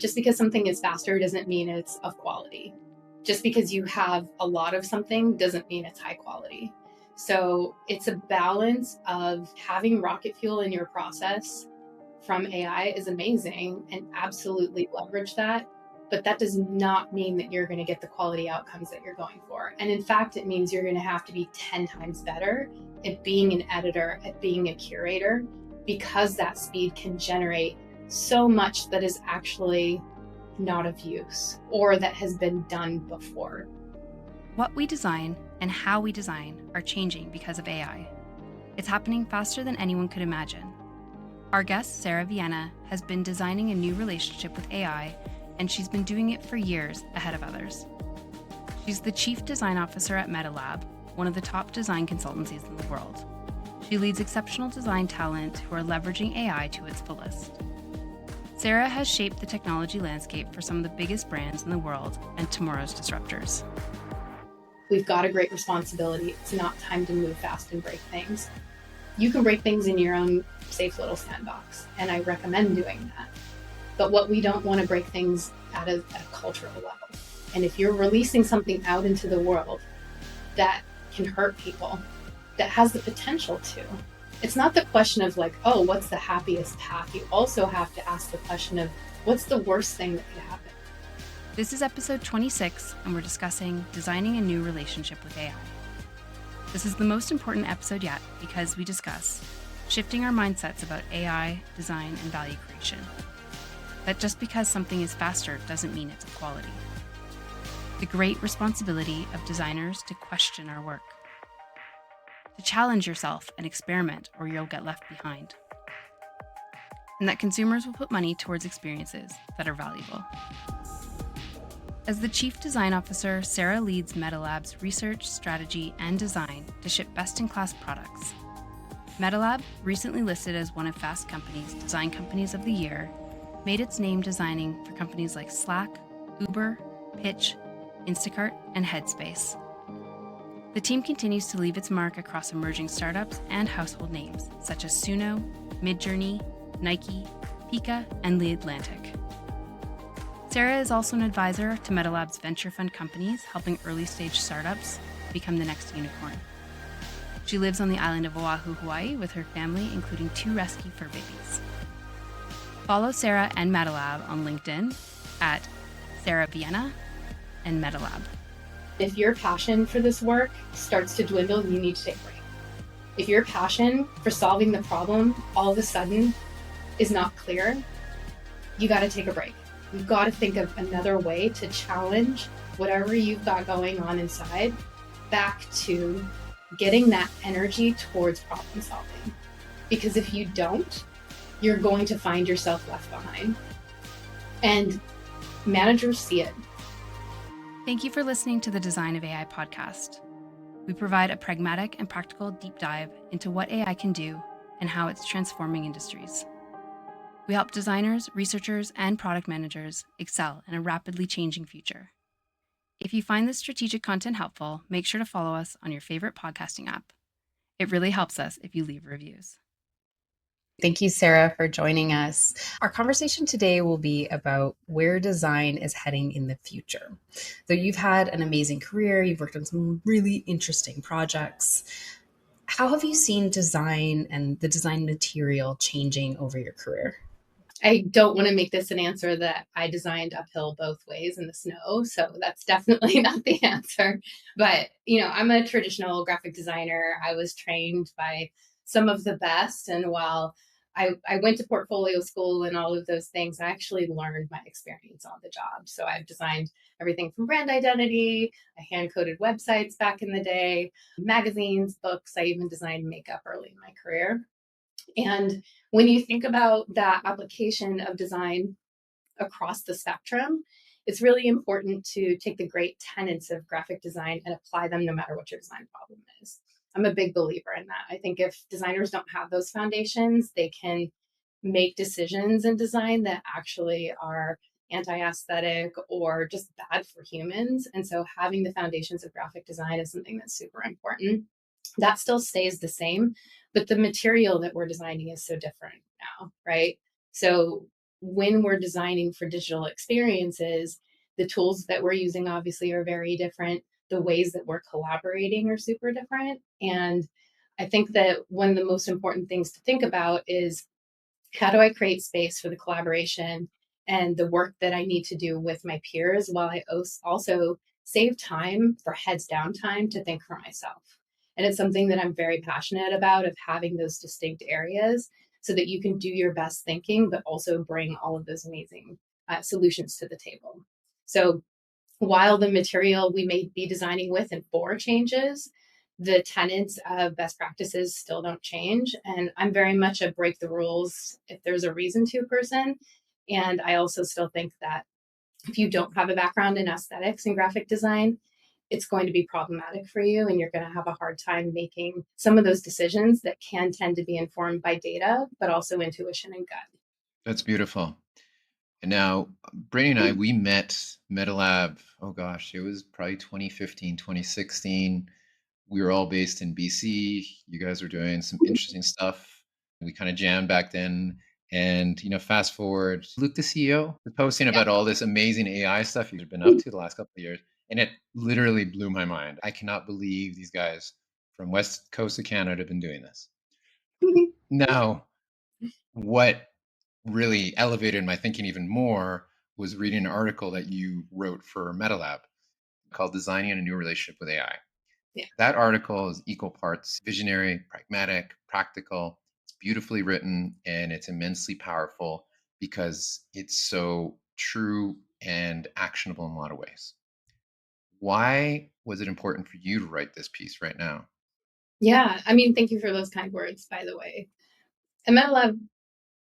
Just because something is faster doesn't mean it's of quality. Just because you have a lot of something doesn't mean it's high quality. So it's a balance of having rocket fuel in your process from AI is amazing and absolutely leverage that. But that does not mean that you're going to get the quality outcomes that you're going for. And in fact, it means you're going to have to be 10 times better at being an editor, at being a curator, because that speed can generate so much that is actually not of use or that has been done before. What we design and how we design are changing because of AI. It's happening faster than anyone could imagine. Our guest, Sara Vienna, has been designing a new relationship with AI, and she's been doing it for years ahead of others. She's the Chief Design Officer at Metalab, one of the top design consultancies in the world. She leads exceptional design talent who are leveraging AI to its fullest. Sara has shaped the technology landscape for some of the biggest brands in the world and tomorrow's disruptors. We've got a great responsibility. It's not time to move fast and break things. You can break things in your own safe little sandbox, and I recommend doing that. But what we don't want to break things at a cultural level. And if you're releasing something out into the world that can hurt people, that has the potential to, it's not the question of like, oh, what's the happiest path? You also have to ask the question of what's the worst thing that could happen? This is episode 26, and we're discussing designing a new relationship with AI. This is the most important episode yet because we discuss shifting our mindsets about AI, design, and value creation. That just because something is faster doesn't mean it's of quality. The great responsibility of designers to question our work. To challenge yourself and experiment or you'll get left behind. And that consumers will put money towards experiences that are valuable. As the Chief Design Officer, Sara leads Metalab's research, strategy, and design to ship best-in-class products. Metalab, recently listed as one of Fast Company's Design Companies of the Year, made its name designing for companies like Slack, Uber, Pitch, Instacart, and Headspace. The team continues to leave its mark across emerging startups and household names such as Suno, Midjourney, Nike, Pika, and The Atlantic. Sara is also an advisor to Metalab's venture fund companies, helping early-stage startups become the next unicorn. She lives on the island of Oahu, Hawaii, with her family, including 2 rescue fur babies. Follow Sara and Metalab on LinkedIn at Sara Vienna and Metalab. If your passion for this work starts to dwindle, you need to take a break. If your passion for solving the problem all of a sudden is not clear, you got to take a break. You've got to think of another way to challenge whatever you've got going on inside back to getting that energy towards problem solving. Because if you don't, you're going to find yourself left behind. And managers see it. Thank you for listening to the Design of AI podcast. We provide a pragmatic and practical deep dive into what AI can do and how it's transforming industries. We help designers, researchers, and product managers excel in a rapidly changing future. If you find this strategic content helpful, make sure to follow us on your favorite podcasting app. It really helps us if you leave reviews. Thank you, Sara, for joining us. Our conversation today will be about where design is heading in the future. So you've had an amazing career, you've worked on some really interesting projects. How have you seen design and the design material changing over your career? I don't want to make this an answer that I designed uphill both ways in the snow. So that's definitely not the answer. But, I'm a traditional graphic designer. I was trained by some of the best. And while I went to portfolio school and all of those things, I actually learned my experience on the job. So I've designed everything from brand identity, I hand-coded websites back in the day, magazines, books. I even designed makeup early in my career. And when you think about that application of design across the spectrum, it's really important to take the great tenets of graphic design and apply them no matter what your design problem is. I'm a big believer in that. I think if designers don't have those foundations, they can make decisions in design that actually are anti-aesthetic or just bad for humans. And so having the foundations of graphic design is something that's super important. That still stays the same, but the material that we're designing is so different now, right? So when we're designing for digital experiences, the tools that we're using obviously are very different. The ways that we're collaborating are super different. And I think that one of the most important things to think about is, how do I create space for the collaboration and the work that I need to do with my peers, while I also save time for heads down time to think for myself? And it's something that I'm very passionate about, of having those distinct areas so that you can do your best thinking, but also bring all of those amazing solutions to the table. So while the material we may be designing with and for changes, the tenets of best practices still don't change. And I'm very much a break the rules if there's a reason to person. And I also still think that if you don't have a background in aesthetics and graphic design, it's going to be problematic for you, and you're going to have a hard time making some of those decisions that can tend to be informed by data, but also intuition and gut. That's beautiful. And now, Brittany and I, we met Metalab, oh gosh, it was probably 2015, 2016. We were all based in BC. You guys were doing some interesting stuff. We kind of jammed back then. And, fast forward, Luke, the CEO, was posting Yeah. about all this amazing AI stuff you've been up to the last couple of years. And it literally blew my mind. I cannot believe these guys from West Coast of Canada have been doing this. Now, what really elevated my thinking even more was reading an article that you wrote for Metalab called Designing a New Relationship with AI. Yeah. That article is equal parts visionary, pragmatic, practical. It's beautifully written and it's immensely powerful because it's so true and actionable in a lot of ways. Why was it important for you to write this piece right now? Yeah. I mean, thank you for those kind words, by the way. And Metalab,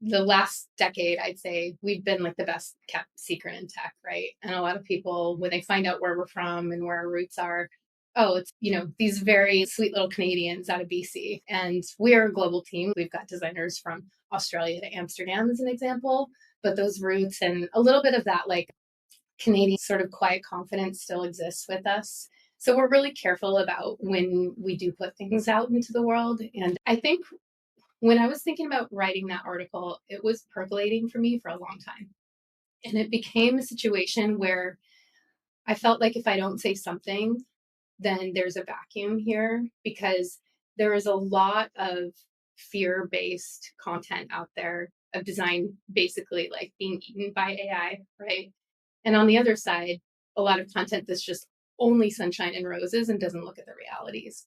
the last decade, I'd say we've been like the best kept secret in tech, right? And a lot of people, when they find out where we're from and where our roots are, oh, it's, these very sweet little Canadians out of BC. And we are a global team. We've got designers from Australia to Amsterdam as an example, but those roots and a little bit of that like Canadian sort of quiet confidence still exists with us. So we're really careful about when we do put things out into the world. And I think when I was thinking about writing that article, it was percolating for me for a long time. And it became a situation where I felt like if I don't say something, then there's a vacuum here, because there is a lot of fear based content out there of design basically like being eaten by AI, right? And on the other side, a lot of content that's just only sunshine and roses and doesn't look at the realities.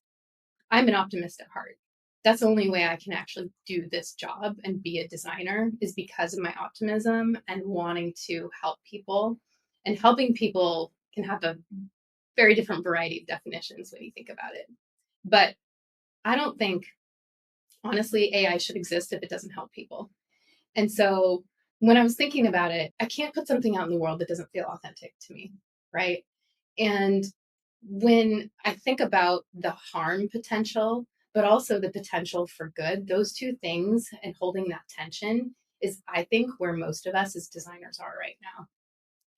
I'm an optimist at heart. That's the only way I can actually do this job and be a designer, is because of my optimism and wanting to help people. And helping people can have a very different variety of definitions when you think about it. But I don't think, honestly, AI should exist if it doesn't help people. And so when I was thinking about it, I can't put something out in the world that doesn't feel authentic to me, right? And when I think about the harm potential, but also the potential for good, those two things and holding that tension is, I think, where most of us as designers are right now.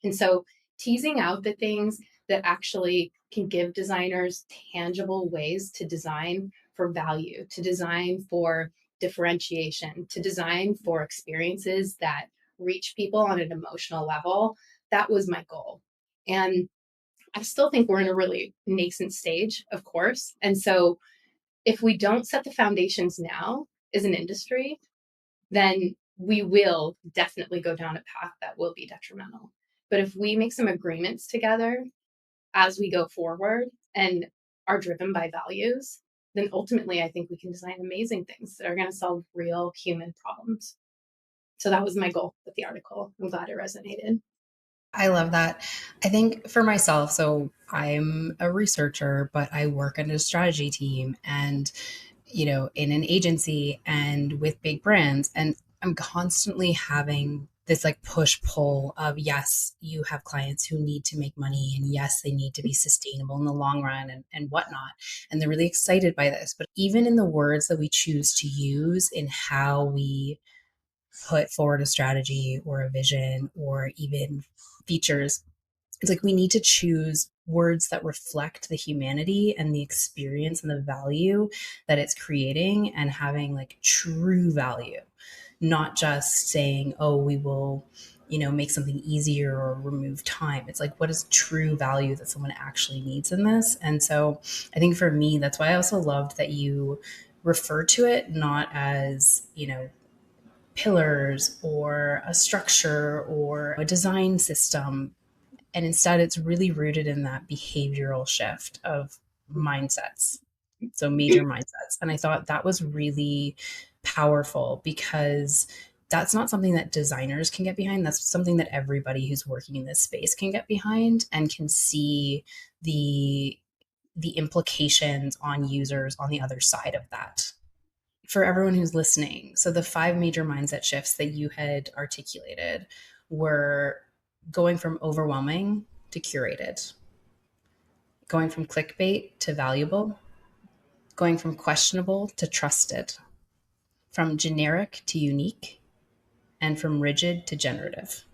And so teasing out the things that actually can give designers tangible ways to design for value, to design for differentiation, to design for experiences that reach people on an emotional level, that was my goal. And I still think we're in a really nascent stage, of course. And so if we don't set the foundations now as an industry, then we will definitely go down a path that will be detrimental. But if we make some agreements together as we go forward and are driven by values, then ultimately I think we can design amazing things that are going to solve real human problems. So that was my goal with the article. I'm glad it resonated. I love that. I think for myself, so I'm a researcher, but I work on a strategy team and, in an agency and with big brands. And I'm constantly having this like push pull of, yes, you have clients who need to make money, and yes, they need to be sustainable in the long run and whatnot. And they're really excited by this. But even in the words that we choose to use in how we put forward a strategy or a vision or even features, it's like we need to choose words that reflect the humanity and the experience and the value that it's creating and having like true value. not just saying, oh, we will, make something easier or remove time. It's like, what is true value that someone actually needs in this? And so I think for me, that's why I also loved that you refer to it not as, pillars or a structure or a design system. And instead, it's really rooted in that behavioral shift of mindsets. So, major mindsets. And I thought that was really powerful because that's not something that designers can get behind. That's something that everybody who's working in this space can get behind and can see the implications on users on the other side of that. For everyone who's listening, so the 5 major mindset shifts that you had articulated were going from overwhelming to curated, going from clickbait to valuable, going from questionable to trusted, from generic to unique, and from rigid to generative.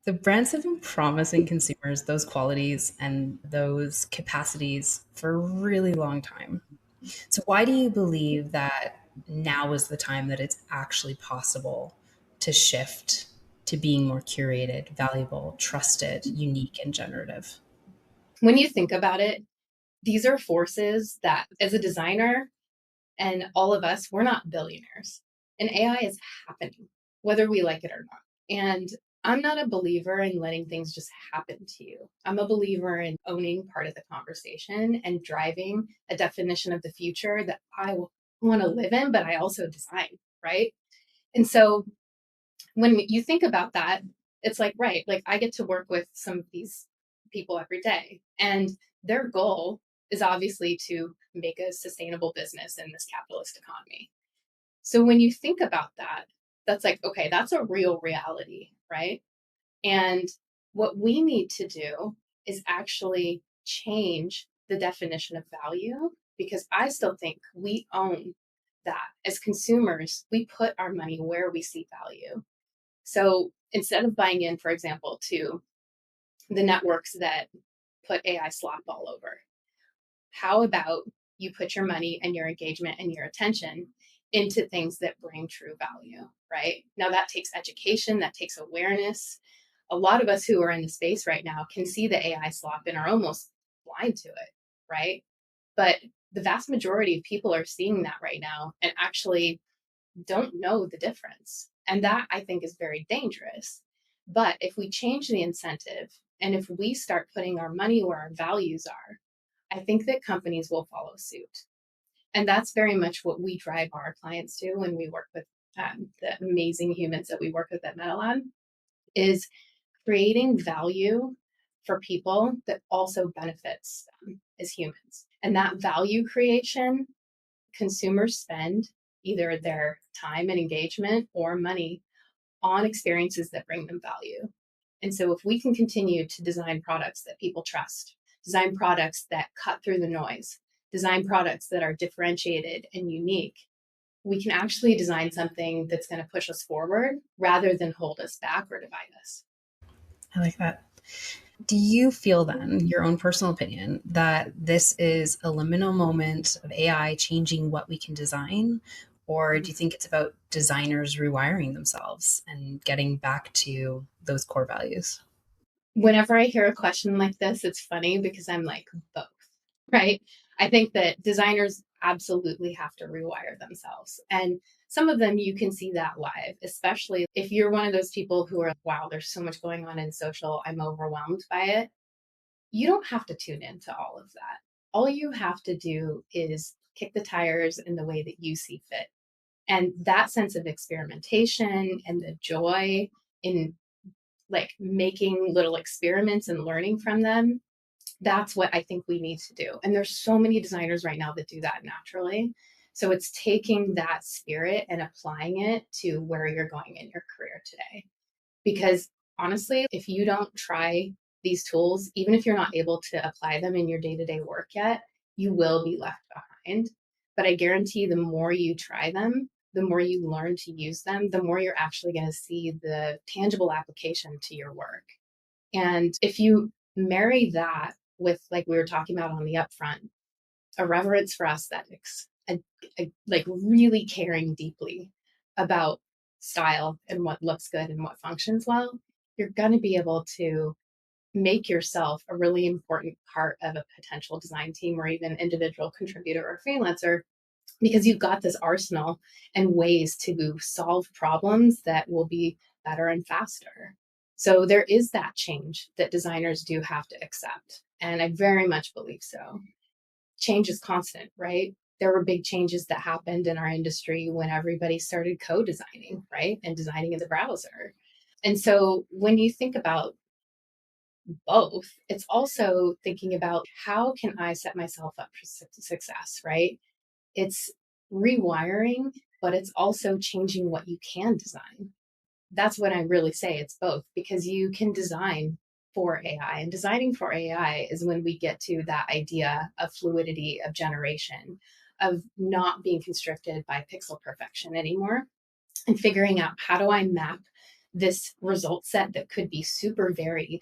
The brands have been promising consumers those qualities and those capacities for a really long time. So, why do you believe that now is the time that it's actually possible to shift to being more curated, valuable, trusted, unique, and generative? When you think about it, these are forces that, as a designer, and all of us, we're not billionaires. And AI is happening, whether we like it or not. And I'm not a believer in letting things just happen to you. I'm a believer in owning part of the conversation and driving a definition of the future that I want to live in, but I also design, right? And so when you think about that, it's like, right, like I get to work with some of these people every day, and their goal is obviously to make a sustainable business in this capitalist economy. So when you think about that, that's like, okay, that's a real reality, right? And what we need to do is actually change the definition of value, because I still think we own that. As consumers, we put our money where we see value. So instead of buying in, for example, to the networks that put AI slop all over, how about you put your money and your engagement and your attention into things that bring true value, right? Now, that takes education, that takes awareness. A lot of us who are in the space right now can see the AI slop and are almost blind to it, right? But the vast majority of people are seeing that right now and actually don't know the difference. And that I think is very dangerous. But if we change the incentive and if we start putting our money where our values are, I think that companies will follow suit. And that's very much what we drive our clients to when we work with the amazing humans that we work with at Metalab, is creating value for people that also benefits them as humans. And that value creation, consumers spend either their time and engagement or money on experiences that bring them value. And so if we can continue to design products that people trust, design products that cut through the noise, design products that are differentiated and unique, we can actually design something that's going to push us forward rather than hold us back or divide us. I like that. Do you feel then, your own personal opinion, that this is a liminal moment of AI changing what we can design? Or do you think it's about designers rewiring themselves and getting back to those core values? Whenever I hear a question like this, it's funny because I'm like, both, right? I think that designers absolutely have to rewire themselves. And some of them you can see that live, especially if you're one of those people who are, wow, there's so much going on in social, I'm overwhelmed by it. You don't have to tune into all of that. All you have to do is kick the tires in the way that you see fit. And that sense of experimentation and the joy in like making little experiments and learning from them, that's what I think we need to do. And there's so many designers right now that do that naturally. So it's taking that spirit and applying it to where you're going in your career today. Because honestly, if you don't try these tools, even if you're not able to apply them in your day to day work yet, you will be left behind. But I guarantee the more you try them, the more you learn to use them, the more you're actually going to see the tangible application to your work. And if you marry that with, like we were talking about on the upfront, a reverence for aesthetics, like really caring deeply about style and what looks good and what functions well, you're going to be able to make yourself a really important part of a potential design team or even individual contributor or freelancer, because you've got this arsenal and ways to solve problems that will be better and faster. So there is that change that designers do have to accept. And I very much believe so. Change is constant, right? There were big changes that happened in our industry when everybody started co-designing, right? And designing in the browser. And so when you think about both, it's also thinking about how can I set myself up for success, right? It's rewiring, but it's also changing what you can design. That's what I really say. It's both, because you can design for AI, and designing for AI is when we get to that idea of fluidity of generation, of not being constricted by pixel perfection anymore, and figuring out how do I map this result set that could be super varied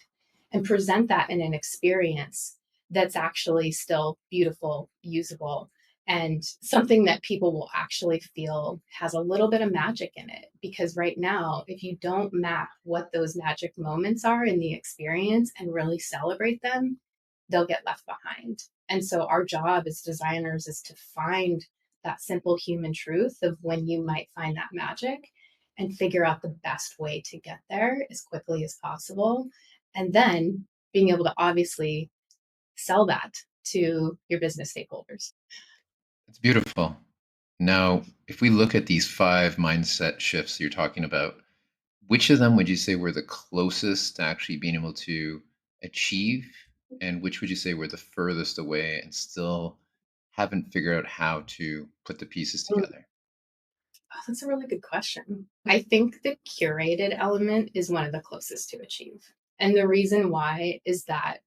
and present that in an experience that's actually still beautiful, usable, and something that people will actually feel has a little bit of magic in it. Because right now, if you don't map what those magic moments are in the experience and really celebrate them, they'll get left behind. And so our job as designers is to find that simple human truth of when you might find that magic and figure out the best way to get there as quickly as possible. And then being able to obviously sell that to your business stakeholders. It's beautiful. Now, if we look at these 5 mindset shifts you're talking about, which of them would you say were the closest to actually being able to achieve? And which would you say were the furthest away and still haven't figured out how to put the pieces Oh, together? that's a really good question. I think the curated element is one of the closest to achieve. And the reason why is that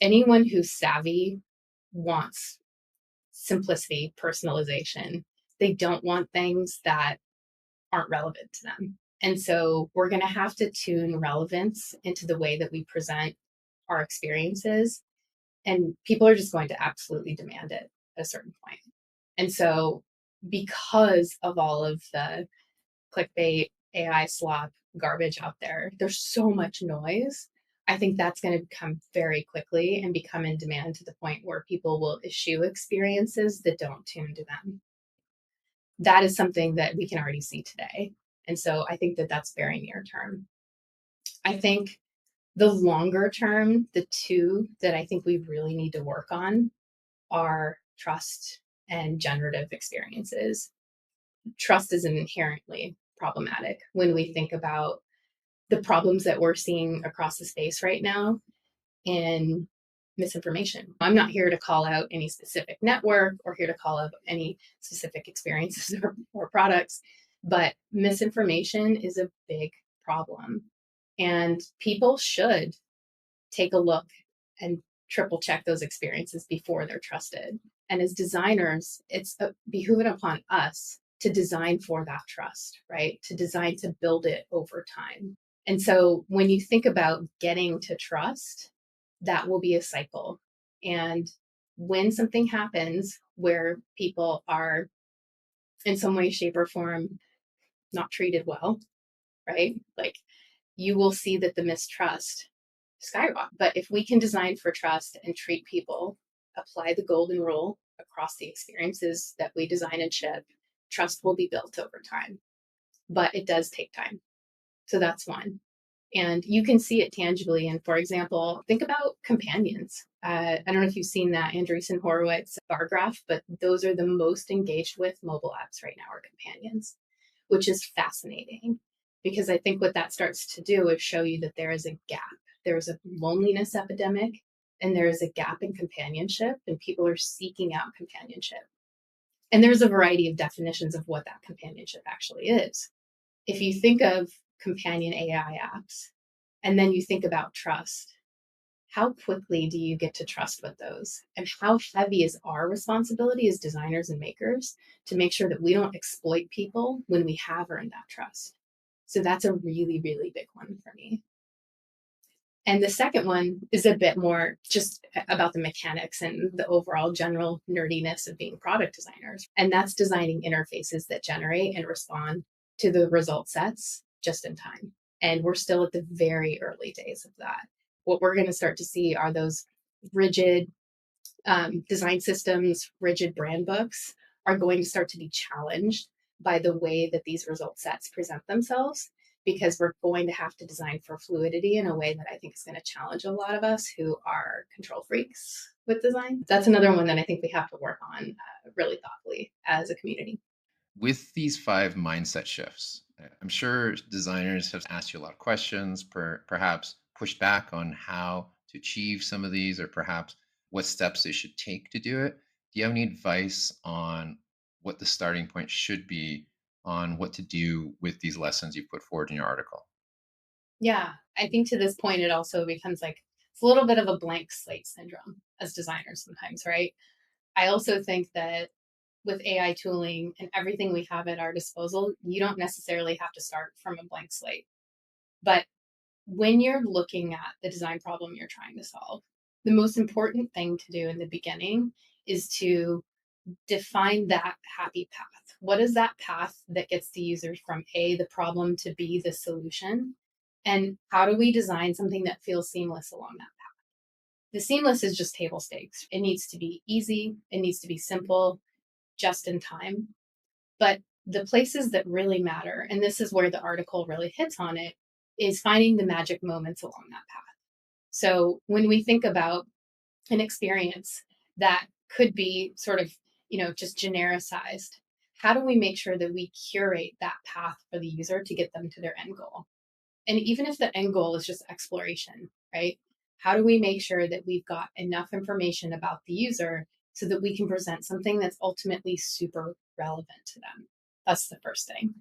anyone who's savvy wants simplicity, personalization. They don't want things that aren't relevant to them. And so we're going to have to tune relevance into the way that we present our experiences. And people are just going to absolutely demand it at a certain point. And so, because of all of the clickbait, AI slop garbage out there, there's so much noise. I think that's going to come very quickly and become in demand to the point where people will issue experiences that don't tune to them. That is something that we can already see today. And so I think that that's very near term. I think the longer term, the two that I think we really need to work on are trust and generative experiences. Trust is inherently problematic when we think about the problems that we're seeing across the space right now in misinformation. I'm not here to call out any specific network or here to call out any specific experiences or products, but misinformation is a big problem. And people should take a look and triple check those experiences before they're trusted. And as designers, it's behooving upon us to design for that trust, right? To design to build it over time. And so when you think about getting to trust, that will be a cycle. And when something happens where people are in some way, shape, or form not treated well, right? Like you will see that the mistrust skyrocket. But if we can design for trust and treat people, apply the golden rule across the experiences that we design and ship, trust will be built over time. But it does take time. So that's one. And you can see it tangibly. And for example, think about companions. I don't know if you've seen that Andreessen Horowitz bar graph, but those are the most engaged with mobile apps right now are companions, which is fascinating because I think what that starts to do is show you that there is a gap. There's a loneliness epidemic and there is a gap in companionship, and people are seeking out companionship. And there's a variety of definitions of what that companionship actually is. If you think of companion AI apps, and then you think about trust, how quickly do you get to trust with those? And how heavy is our responsibility as designers and makers to make sure that we don't exploit people when we have earned that trust? So that's a really, really big one for me. And the second one is a bit more just about the mechanics and the overall general nerdiness of being product designers. And that's designing interfaces that generate and respond to the result sets just in time. And we're still at the very early days of that. What we're going to start to see are those rigid design systems, rigid brand books are going to start to be challenged by the way that these result sets present themselves, because we're going to have to design for fluidity in a way that I think is going to challenge a lot of us who are control freaks with design. That's another one that I think we have to work on really thoughtfully as a community. With these 5 mindset shifts, I'm sure designers have asked you a lot of questions, perhaps pushed back on how to achieve some of these, or perhaps what steps they should take to do it. Do you have any advice on what the starting point should be on what to do with these lessons you put forward in your article? Yeah, I think to this point, it also becomes like it's a little bit of a blank slate syndrome as designers sometimes, right? I also think that with AI tooling and everything we have at our disposal, you don't necessarily have to start from a blank slate. But when you're looking at the design problem you're trying to solve, the most important thing to do in the beginning is to define that happy path. What is that path that gets the user from A, the problem, to B, the solution? And how do we design something that feels seamless along that path? The seamless is just table stakes. It needs to be easy, it needs to be simple, just in time. But the places that really matter, and this is where the article really hits on it, is finding the magic moments along that path. So when we think about an experience that could be sort of, just genericized, how do we make sure that we curate that path for the user to get them to their end goal? And even if the end goal is just exploration, right? How do we make sure that we've got enough information about the user so that we can present something that's ultimately super relevant to them? That's the first thing.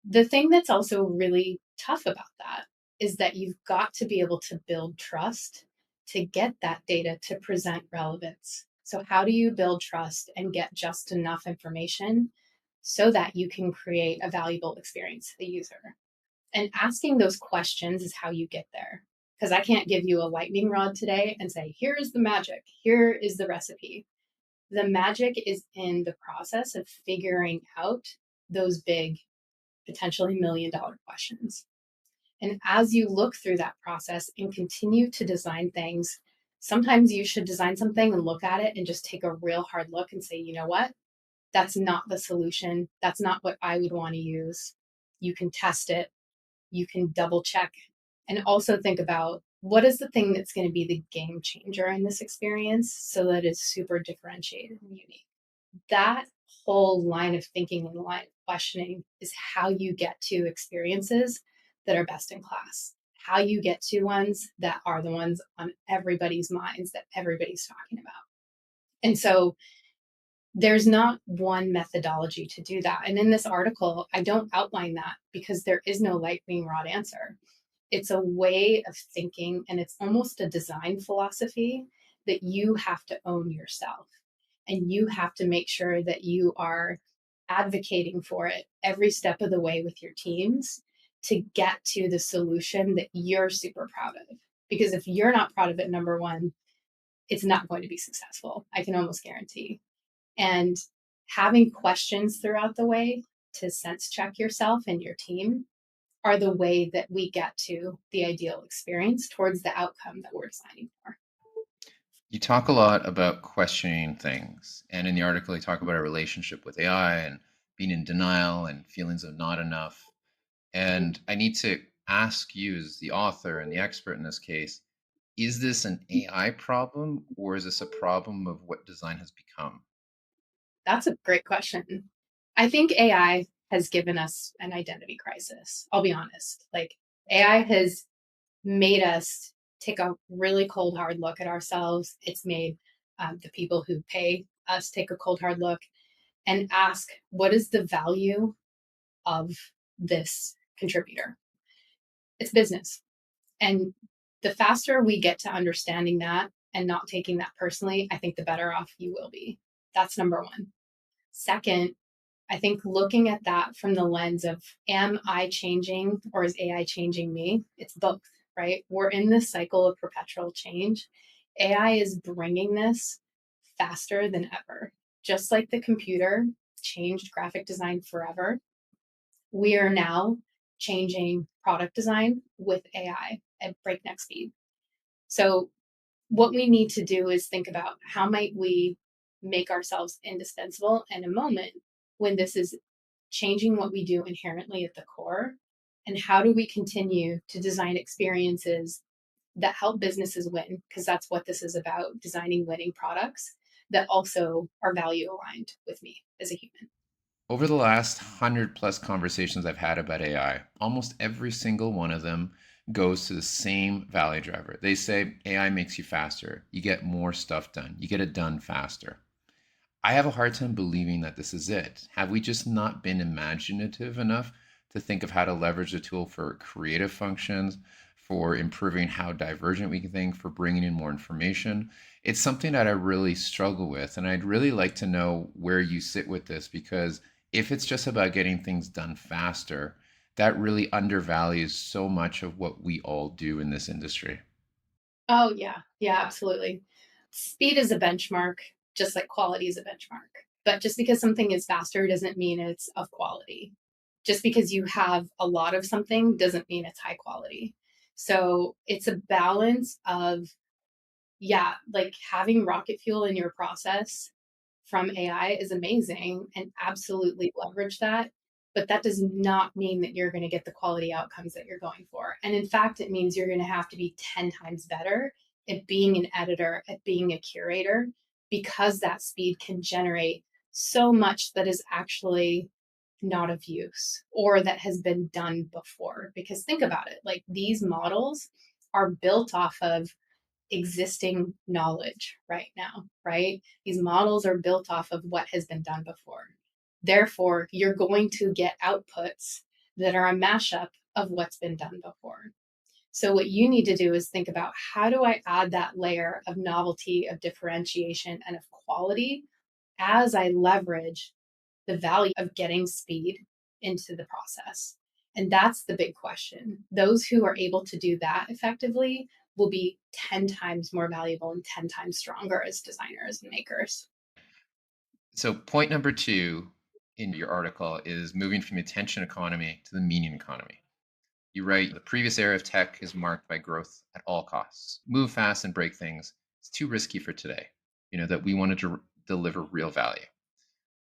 The thing that's also really tough about that is that you've got to be able to build trust to get that data to present relevance. So, how do you build trust and get just enough information so that you can create a valuable experience to the user? And asking those questions is how you get there. Because I can't give you a lightning rod today and say, here is the magic, here is the recipe. The magic is in the process of figuring out those big, potentially $1 million questions. And as you look through that process and continue to design things, sometimes you should design something and look at it and just take a real hard look and say, you know what? That's not the solution. That's not what I would want to use. You can test it, you can double check, and also think about what is the thing that's going to be the game changer in this experience so that it's super differentiated and unique. That whole line of thinking and line of questioning is how you get to experiences that are best in class, how you get to ones that are the ones on everybody's minds that everybody's talking about. And so there's not one methodology to do that. And in this article, I don't outline that because there is no lightning rod answer. It's a way of thinking, and it's almost a design philosophy that you have to own yourself. And you have to make sure that you are advocating for it every step of the way with your teams to get to the solution that you're super proud of. Because if you're not proud of it, number one, it's not going to be successful. I can almost guarantee. And having questions throughout the way to sense check yourself and your team are the way that we get to the ideal experience towards the outcome that we're designing for. You talk a lot about questioning things. And in the article, you talk about a relationship with AI and being in denial and feelings of not enough. And I need to ask you, as the author and the expert in this case, is this an AI problem, or is this a problem of what design has become? That's a great question. I think AI has given us an identity crisis. I'll be honest. Like, AI has made us take a really cold, hard look at ourselves. It's made the people who pay us take a cold, hard look and ask, what is the value of this contributor? It's business. And the faster we get to understanding that and not taking that personally, I think the better off you will be. That's number one. Second, I think looking at that from the lens of, am I changing or is AI changing me? It's both, right? We're in this cycle of perpetual change. AI is bringing this faster than ever. Just like the computer changed graphic design forever, we are now changing product design with AI at breakneck speed. So what we need to do is think about how might we make ourselves indispensable in a moment when this is changing what we do inherently at the core, and how do we continue to design experiences that help businesses win, because that's what this is about, designing winning products that also are value aligned with me as a human. Over the last 100+ conversations I've had about AI, almost every single one of them goes to the same value driver. They say AI makes you faster, you get more stuff done, you get it done faster. I have a hard time believing that this is it. Have we just not been imaginative enough to think of how to leverage the tool for creative functions, for improving how divergent we can think, for bringing in more information? It's something that I really struggle with, and I'd really like to know where you sit with this, because if it's just about getting things done faster, that really undervalues so much of what we all do in this industry. Oh, yeah. Yeah, absolutely. Speed is a benchmark, just like quality is a benchmark. But just because something is faster doesn't mean it's of quality. Just because you have a lot of something doesn't mean it's high quality. So it's a balance of, yeah, like having rocket fuel in your process from AI is amazing and absolutely leverage that. But that does not mean that you're going to get the quality outcomes that you're going for. And in fact, it means you're going to have to be 10 times better at being an editor, at being a curator, because that speed can generate so much that is actually not of use or that has been done before. Because think about it, like these models are built off of existing knowledge right now, right? These models are built off of what has been done before. Therefore, you're going to get outputs that are a mashup of what's been done before. So, what you need to do is think about, how do I add that layer of novelty, of differentiation, and of quality as I leverage the value of getting speed into the process? And that's the big question. Those who are able to do that effectively will be 10 times more valuable and 10 times stronger as designers and makers. So, point number two in your article is moving from the attention economy to the meaning economy. You write, the previous era of tech is marked by growth at all costs. Move fast and break things. It's too risky for today. That we wanted to deliver real value.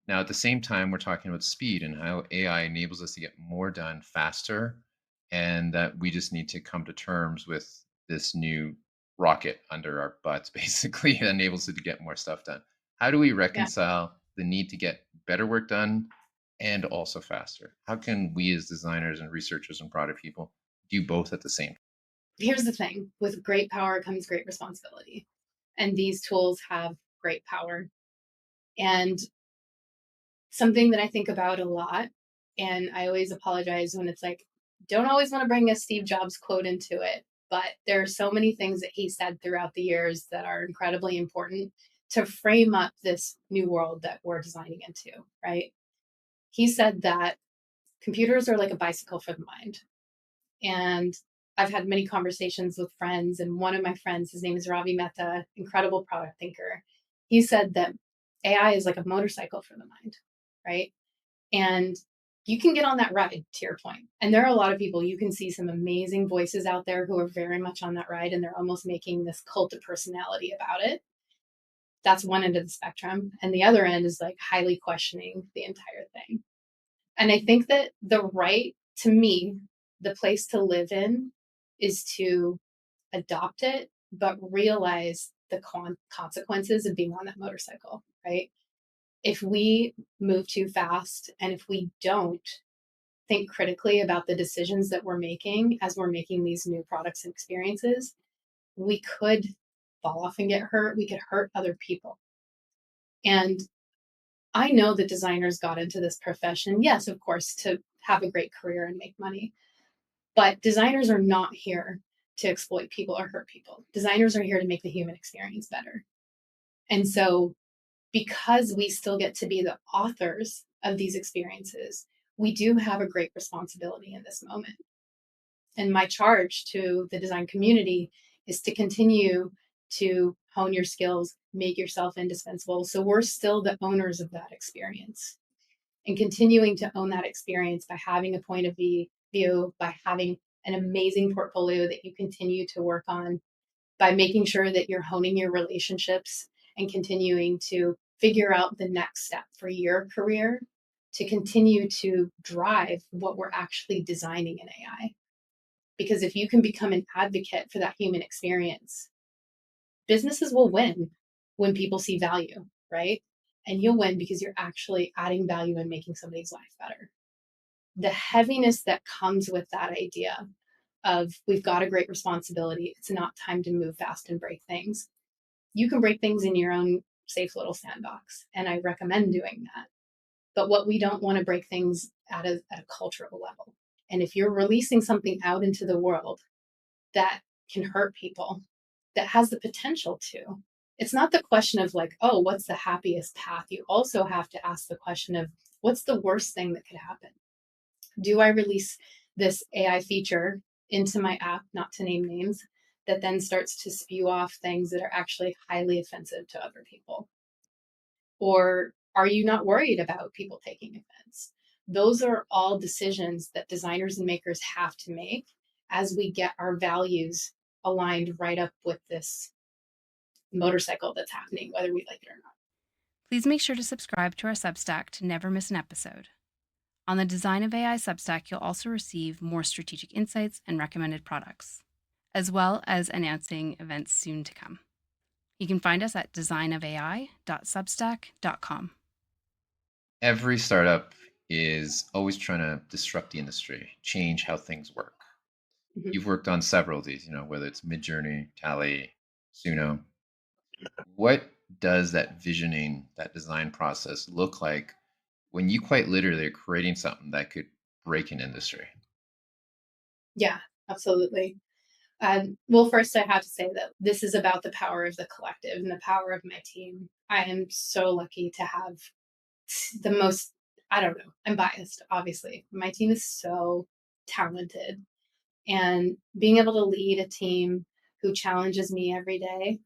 Now, at the same time, we're talking about speed and how AI enables us to get more done faster, and that we just need to come to terms with this new rocket under our butts, basically, that enables us to get more stuff done. How do we Yeah. reconcile the need to get better work done and also faster? How can we as designers and researchers and product people do both at the same time? Here's the thing, with great power comes great responsibility. And these tools have great power. And something that I think about a lot, and I always apologize when it's like, don't always want to bring a Steve Jobs quote into it, but there are so many things that he said throughout the years that are incredibly important to frame up this new world that we're designing into, right? He said that computers are like a bicycle for the mind. And I've had many conversations with friends, and one of my friends, his name is Ravi Mehta, incredible product thinker. He said that AI is like a motorcycle for the mind, right? And you can get on that ride, to your point. And there are a lot of people, you can see some amazing voices out there who are very much on that ride, and they're almost making this cult of personality about it. That's one end of the spectrum. And the other end is like highly questioning the entire thing. And I think that to me, the place to live in is to adopt it, but realize the consequences of being on that motorcycle, right? If we move too fast and if we don't think critically about the decisions that we're making as we're making these new products and experiences, we could fall off and get hurt. We could hurt other people. And I know that designers got into this profession, yes, of course, to have a great career and make money. But designers are not here to exploit people or hurt people. Designers are here to make the human experience better. And so, because we still get to be the authors of these experiences, we do have a great responsibility in this moment. And my charge to the design community is to continue to hone your skills, make yourself indispensable. So we're still the owners of that experience. and continuing to own that experience by having a point of view, by having an amazing portfolio that you continue to work on, by making sure that you're honing your relationships and continuing to figure out the next step for your career to continue to drive what we're actually designing in AI. Because if you can become an advocate for that human experience, businesses will win when people see value, right? And you'll win because you're actually adding value and making somebody's life better. The heaviness that comes with that idea of we've got a great responsibility, it's not time to move fast and break things. You can break things in your own safe little sandbox, and I recommend doing that. But what we don't want to break things at a cultural level. And if you're releasing something out into the world that can hurt people, that has the potential to, it's not the question of like, oh, what's the happiest path? You also have to ask the question of what's the worst thing that could happen? Do I release this AI feature into my app, not to name names, that then starts to spew off things that are actually highly offensive to other people? Or are you not worried about people taking offense? Those are all decisions that designers and makers have to make as we get our values aligned right up with this motorcycle that's happening, whether we like it or not. Please make sure to subscribe to our Substack to never miss an episode. On the Design of AI Substack, you'll also receive more strategic insights and recommended products, as well as announcing events soon to come. You can find us at designofai.substack.com. Every startup is always trying to disrupt the industry, change how things work. Mm-hmm. You've worked on several of these, whether it's Midjourney, Tally, Suno. What does that visioning, that design process look like when you quite literally are creating something that could break an industry? Yeah, absolutely. Well, first, I have to say that this is about the power of the collective and the power of my team. I am so lucky to have the most, I don't know, I'm biased, obviously. My team is so talented. And being able to lead a team who challenges me every day,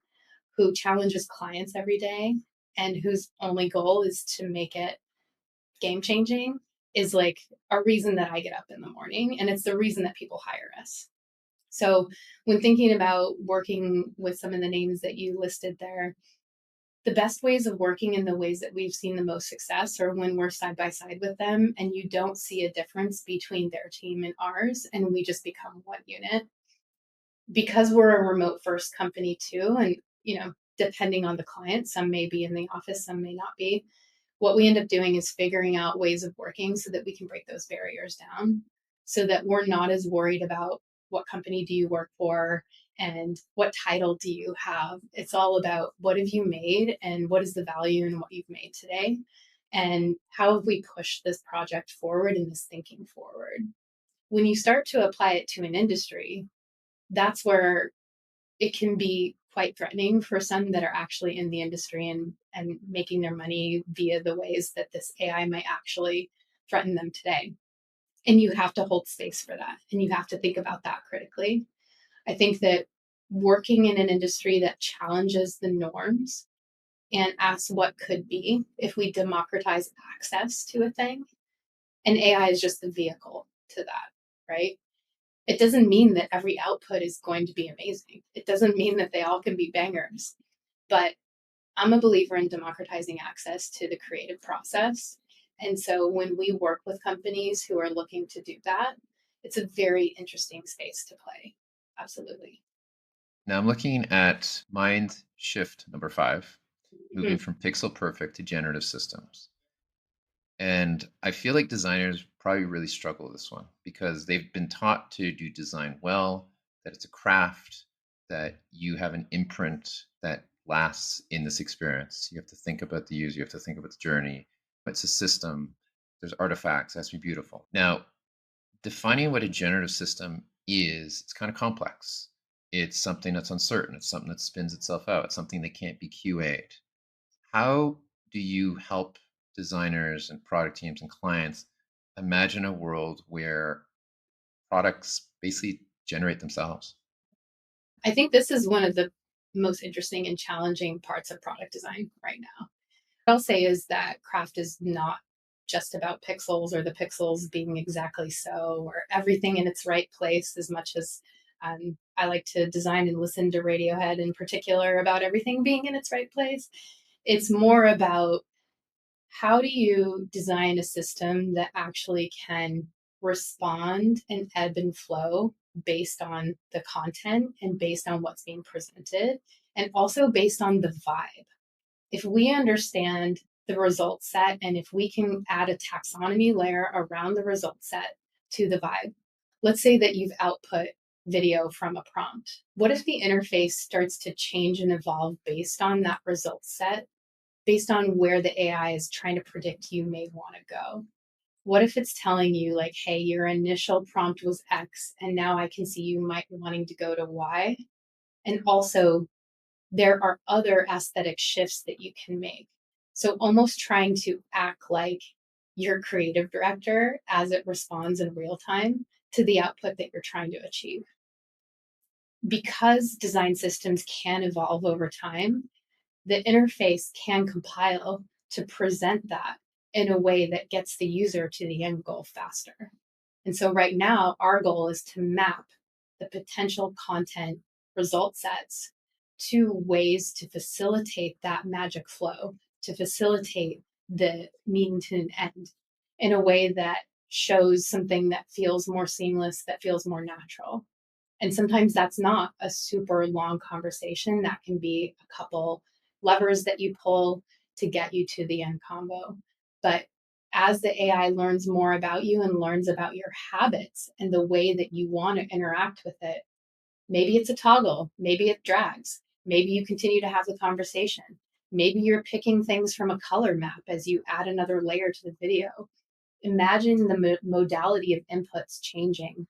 who challenges clients every day, and whose only goal is to make it game changing is like a reason that I get up in the morning. And it's the reason that people hire us. So when thinking about working with some of the names that you listed there, the best ways of working in the ways that we've seen the most success are when we're side by side with them and you don't see a difference between their team and ours, and we just become one unit. Because we're a remote first company too, and depending on the client, some may be in the office, some may not be. What we end up doing is figuring out ways of working so that we can break those barriers down, so that we're not as worried about what company do you work for and what title do you have. It's all about what have you made and what is the value in what you've made today, and how have we pushed this project forward and this thinking forward. When you start to apply it to an industry, that's where it can be quite threatening for some that are actually in the industry and making their money via the ways that this AI might actually threaten them today. And you have to hold space for that. And you have to think about that critically. I think that working in an industry that challenges the norms and asks what could be if we democratize access to a thing, and AI is just the vehicle to that, right? It doesn't mean that every output is going to be amazing. It doesn't mean that they all can be bangers. But I'm a believer in democratizing access to the creative process. And so when we work with companies who are looking to do that, it's a very interesting space to play. Absolutely. Now I'm looking at mind shift number 5, moving Mhm. from pixel perfect to generative systems. And I feel like designers probably really struggle with this one because they've been taught to do design well, that it's a craft, that you have an imprint that lasts in this experience. You have to think about the user, you have to think about the journey. It's a system, there's artifacts, it has to be beautiful. Now, defining what a generative system is, it's kind of complex. It's something that's uncertain, it's something that spins itself out, it's something that can't be QA'd. How do you help designers and product teams and clients imagine a world where products basically generate themselves? I think this is one of the most interesting and challenging parts of product design right now. What I'll say is that craft is not just about pixels or the pixels being exactly so, or everything in its right place, as much as I like to design and listen to Radiohead in particular about everything being in its right place. It's more about how do you design a system that actually can respond and ebb and flow based on the content and based on what's being presented, and also based on the vibe. If we understand the result set and if we can add a taxonomy layer around the result set to the vibe, let's say that you've output video from a prompt. What if the interface starts to change and evolve based on that result set, based on where the AI is trying to predict you may want to go? What if it's telling you, like, hey, your initial prompt was X, and now I can see you might be wanting to go to Y? And also, there are other aesthetic shifts that you can make. So almost trying to act like your creative director as it responds in real time to the output that you're trying to achieve. Because design systems can evolve over time, the interface can compile to present that in a way that gets the user to the end goal faster. And so right now, our goal is to map the potential content result sets to ways to facilitate that magic flow, to facilitate the mean to an end in a way that shows something that feels more seamless, that feels more natural. And sometimes that's not a super long conversation. That can be a couple levers that you pull to get you to the end combo. But as the AI learns more about you and learns about your habits and the way that you want to interact with it, maybe it's a toggle, maybe it drags, maybe you continue to have the conversation. Maybe you're picking things from a color map as you add another layer to the video. Imagine the modality of inputs changing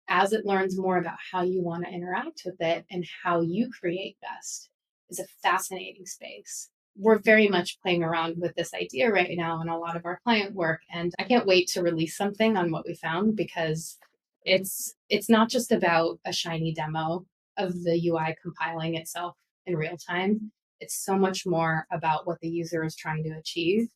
as it learns more about how you want to interact with it and how you create best. Is a fascinating space. We're very much playing around with this idea right now in a lot of our client work, and I can't wait to release something on what we found, because it's not just about a shiny demo of the UI compiling itself in real time. It's so much more about what the user is trying to achieve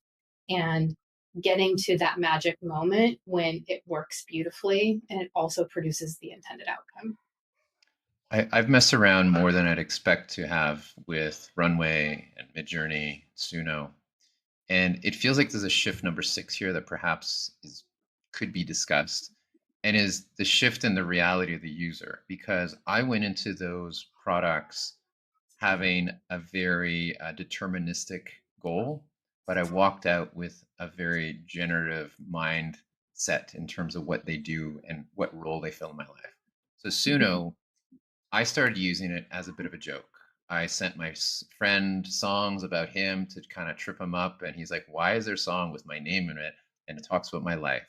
and getting to that magic moment when it works beautifully and it also produces the intended outcome. I've messed around more than I'd expect to have with Runway and Midjourney, Suno, and it feels like there's a shift number 6 here that perhaps is could be discussed, and is the shift in the reality of the user. Because I went into those products having a very deterministic goal, but I walked out with a very generative mindset in terms of what they do and what role they fill in my life. So Suno, I started using it as a bit of a joke. I sent my friend songs about him to kind of trip him up, and he's like, "Why is there a song with my name in it and it talks about my life?"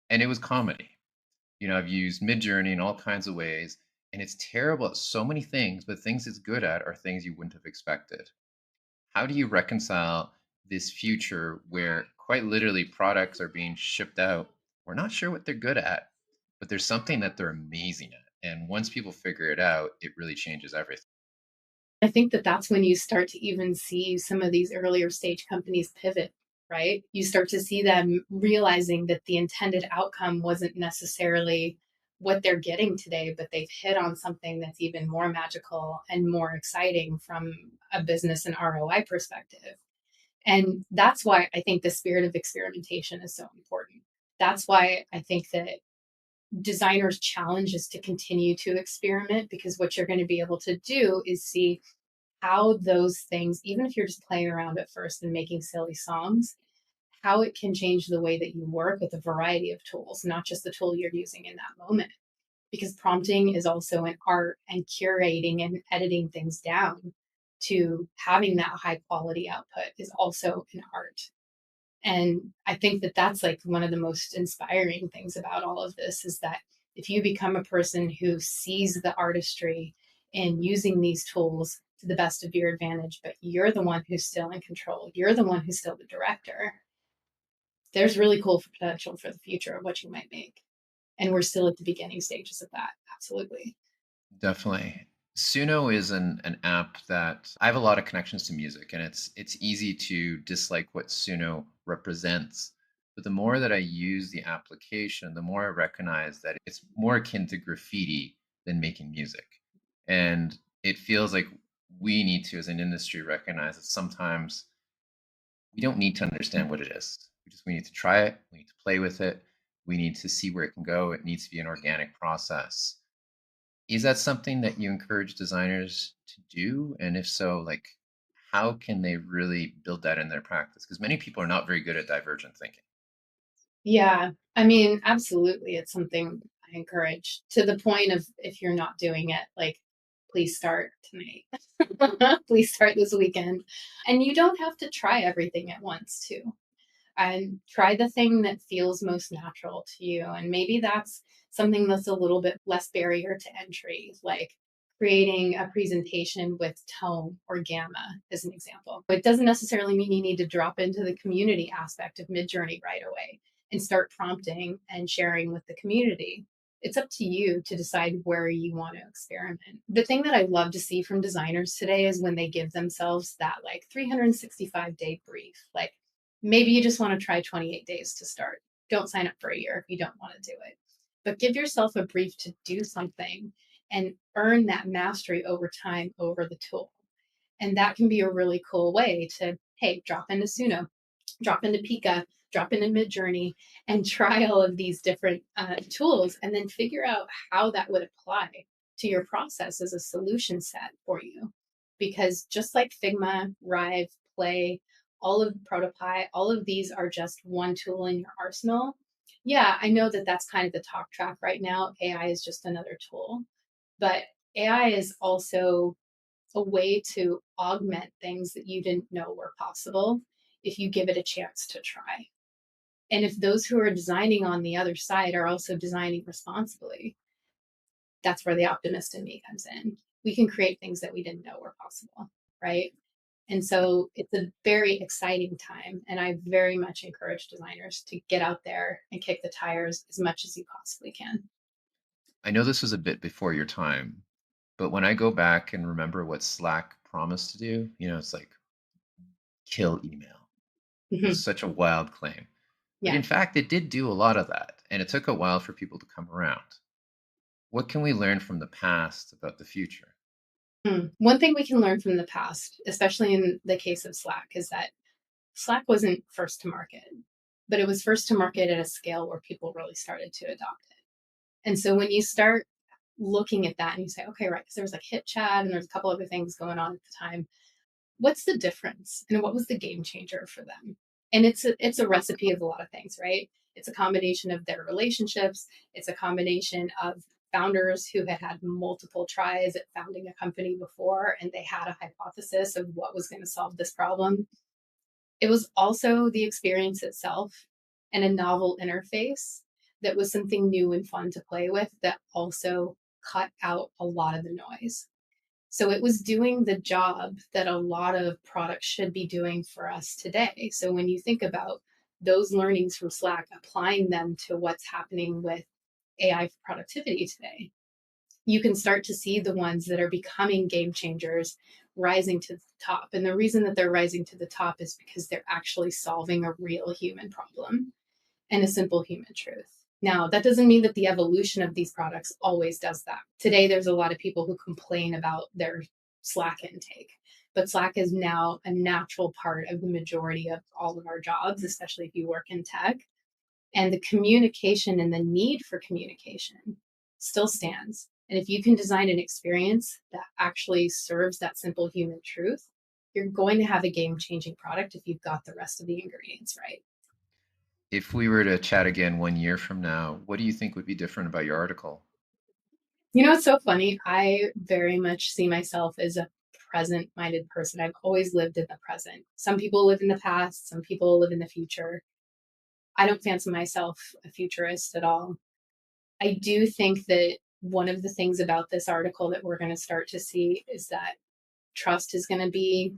And it was comedy. I've used Midjourney in all kinds of ways, and it's terrible at so many things, but things it's good at are things you wouldn't have expected. How do you reconcile this future where quite literally products are being shipped out? We're not sure what they're good at, but there's something that they're amazing at. And once people figure it out, it really changes everything. I think that that's when you start to even see some of these earlier stage companies pivot, right? You start to see them realizing that the intended outcome wasn't necessarily what they're getting today, but they've hit on something that's even more magical and more exciting from a business and ROI perspective. And that's why I think the spirit of experimentation is so important. That's why I think that designers' challenge is to continue to experiment, because what you're going to be able to do is see how those things, even if you're just playing around at first and making silly songs, how it can change the way that you work with a variety of tools, not just the tool you're using in that moment. Because prompting is also an art, and curating and editing things down to having that high quality output is also an art. And I think that that's like one of the most inspiring things about all of this, is that if you become a person who sees the artistry in using these tools to the best of your advantage, but you're the one who's still in control, you're the one who's still the director, there's really cool potential for the future of what you might make. And we're still at the beginning stages of that. Absolutely. Definitely. Suno is an app that I have a lot of connections to music, and it's easy to dislike what Suno represents. But the more that I use the application, the more I recognize that it's more akin to graffiti than making music. And it feels like we need to, as an industry, recognize that sometimes we don't need to understand what it is. We need to try it. We need to play with it. We need to see where it can go. It needs to be an organic process. Is that something that you encourage designers to do? And if so, like, how can they really build that in their practice? Because many people are not very good at divergent thinking. Yeah, I mean, absolutely. It's something I encourage to the point of if you're not doing it, like, please start tonight. Please start this weekend. And you don't have to try everything at once, too. And try the thing that feels most natural to you. And maybe that's something that's a little bit less barrier to entry, like creating a presentation with tone or gamma, as an example. It doesn't necessarily mean you need to drop into the community aspect of Midjourney right away and start prompting and sharing with the community. It's up to you to decide where you want to experiment. The thing that I love to see from designers today is when they give themselves that like 365-day brief. Like, maybe you just want to try 28 days to start. Don't sign up for a year if you don't want to do it. But give yourself a brief to do something and earn that mastery over time over the tool. And that can be a really cool way to, hey, drop into Suno, drop into Pika, drop into Midjourney, and try all of these different tools and then figure out how that would apply to your process as a solution set for you. Because just like Figma, Rive, Play, all of Protopie, all of these are just one tool in your arsenal. Yeah, I know that that's kind of the talk track right now. AI is just another tool, but AI is also a way to augment things that you didn't know were possible if you give it a chance to try. And if those who are designing on the other side are also designing responsibly, that's where the optimist in me comes in. We can create things that we didn't know were possible, right? And so it's a very exciting time. And I very much encourage designers to get out there and kick the tires as much as you possibly can. I know this was a bit before your time, but when I go back and remember what Slack promised to do, it's like kill email. It was Mhm. such a wild claim. But Yeah. in fact, it did do a lot of that, and it took a while for people to come around. What can we learn from the past about the future? One thing we can learn from the past, especially in the case of Slack, is that Slack wasn't first to market, but it was first to market at a scale where people really started to adopt it. And so when you start looking at that and you say, okay, right, because there was like Hit Chat and there's a couple other things going on at the time, what's the difference and what was the game changer for them? And it's a recipe of a lot of things, right? It's a combination of their relationships. It's a combination of founders who had had multiple tries at founding a company before and they had a hypothesis of what was going to solve this problem. It was also the experience itself and a novel interface that was something new and fun to play with that also cut out a lot of the noise. So it was doing the job that a lot of products should be doing for us today. So when you think about those learnings from Slack, applying them to what's happening with AI for productivity today, you can start to see the ones that are becoming game changers rising to the top. And the reason that they're rising to the top is because they're actually solving a real human problem and a simple human truth. Now, that doesn't mean that the evolution of these products always does that. Today, there's a lot of people who complain about their Slack intake, but Slack is now a natural part of the majority of all of our jobs, especially if you work in tech. And the communication and the need for communication still stands. And if you can design an experience that actually serves that simple human truth, you're going to have a game changing product if you've got the rest of the ingredients right. If we were to chat again 1 year from now, what do you think would be different about your article? You know, it's so funny. I very much see myself as a present minded person. I've always lived in the present. Some people live in the past, some people live in the future. I don't fancy myself a futurist at all. I do think that one of the things about this article that we're going to start to see is that trust is going to be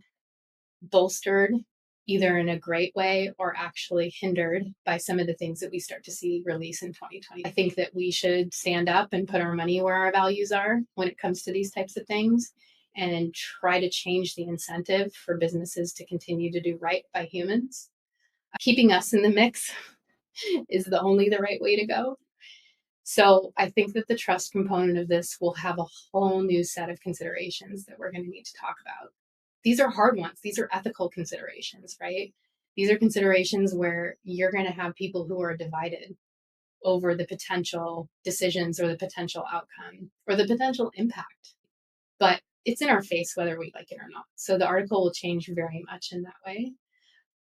bolstered either in a great way or actually hindered by some of the things that we start to see release in 2020. I think that we should stand up and put our money where our values are when it comes to these types of things and try to change the incentive for businesses to continue to do right by humans. Keeping us in the mix is the only the right way to go. So I think that the trust component of this will have a whole new set of considerations that we're going to need to talk about. These are hard ones. These are ethical considerations, right? These are considerations where you're going to have people who are divided over the potential decisions or the potential outcome or the potential impact. But it's in our face whether we like it or not. So the article will change very much in that way.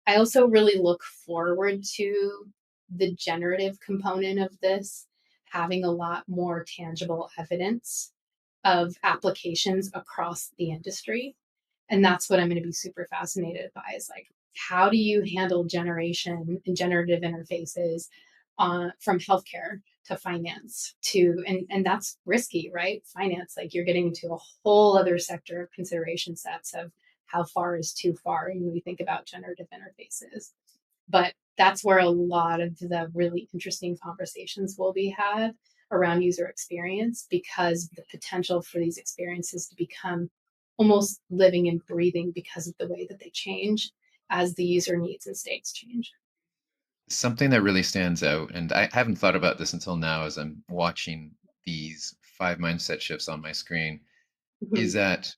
I also really look forward to the generative component of this having a lot more tangible evidence of applications across the industry. And that's what I'm going to be super fascinated by is like, how do you handle generation and generative interfaces from healthcare to finance to, and that's risky, right? Finance, like you're getting into a whole other sector of consideration sets of how far is too far when we think about generative interfaces. But that's where a lot of the really interesting conversations will be had around user experience, because the potential for these experiences to become almost living and breathing because of the way that they change as the user needs and states change. Something that really stands out, and I haven't thought about this until now as I'm watching these 5 mindset shifts on my screen, is Mhm. that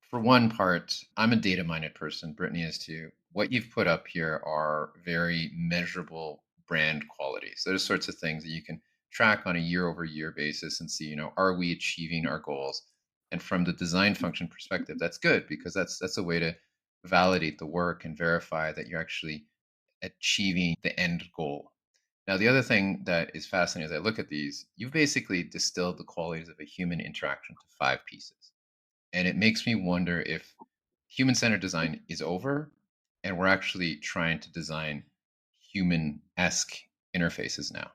for one part, I'm a data minded person. Brittany is too. What you've put up here are very measurable brand qualities. Those sorts of things that you can track on a year over year basis and see, are we achieving our goals? And from the design function perspective, that's good because that's a way to validate the work and verify that you're actually achieving the end goal. Now, the other thing that is fascinating as I look at these, you've basically distilled the qualities of a human interaction to 5 pieces. And it makes me wonder if human centered design is over and we're actually trying to design human esque interfaces now.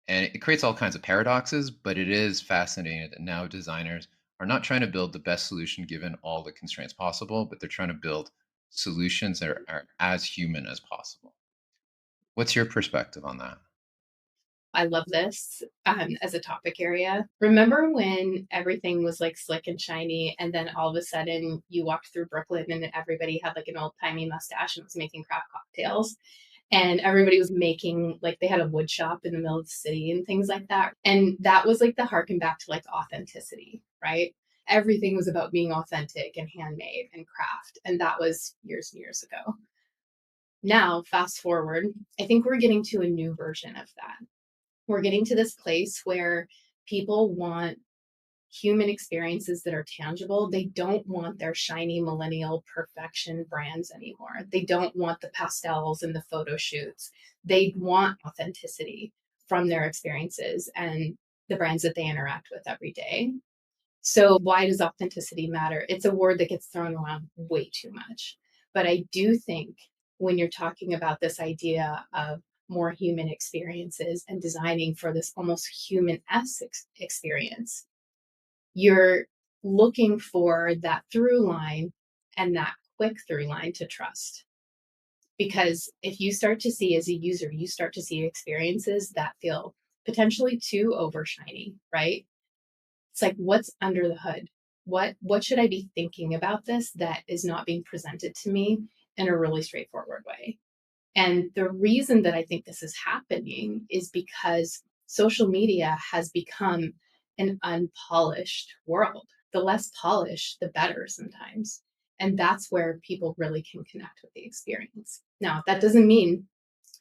And it creates all kinds of paradoxes, but it is fascinating that now designers are not trying to build the best solution given all the constraints possible, but they're trying to build solutions that are as human as possible. What's your perspective on that? I love this as a topic area. Remember when everything was like slick and shiny, and then all of a sudden you walked through Brooklyn and everybody had like an old timey mustache and was making craft cocktails? And everybody was making, like, they had a wood shop in the middle of the city and things like that. And that was like the harken back to like authenticity, right? Everything was about being authentic and handmade and craft. And that was years and years ago. Now, fast forward, I think we're getting to a new version of that. We're getting to this place where people want human experiences that are tangible. They don't want their shiny millennial perfection brands anymore. They don't want the pastels and the photo shoots. They want authenticity from their experiences and the brands that they interact with every day. So, why does authenticity matter? It's a word that gets thrown around way too much. But I do think when you're talking about this idea of more human experiences and designing for this almost human esque experience, you're looking for that through line and that quick through line to trust. Because if you start to see as a user, you start to see experiences that feel potentially too overshiny, right? It's like, what's under the hood? What should I be thinking about this that is not being presented to me in a really straightforward way? And the reason that I think this is happening is because social media has become an unpolished world. The less polished, the better sometimes. And that's where people really can connect with the experience. Now, that doesn't mean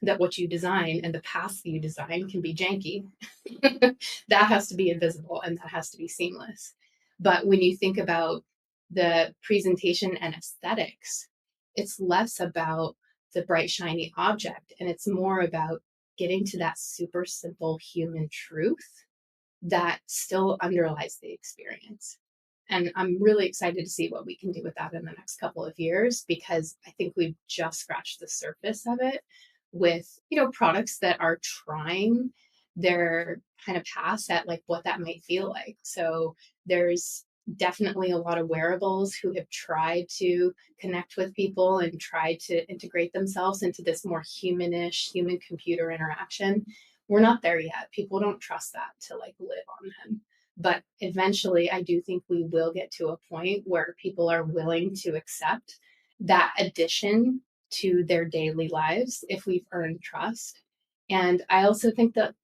that what you design and the paths that you design can be janky. That has to be invisible and that has to be seamless. But when you think about the presentation and aesthetics, it's less about the bright, shiny object, and it's more about getting to that super simple human truth that still underlies the experience. And I'm really excited to see what we can do with that in the next couple of years, because I think we've just scratched the surface of it with, products that are trying their kind of pass at like what that might feel like. So there's definitely a lot of wearables who have tried to connect with people and tried to integrate themselves into this more humanish human computer interaction. We're not there yet. People don't trust that to like live on them. But eventually, I do think we will get to a point where people are willing to accept that addition to their daily lives if we've earned trust. And I also think that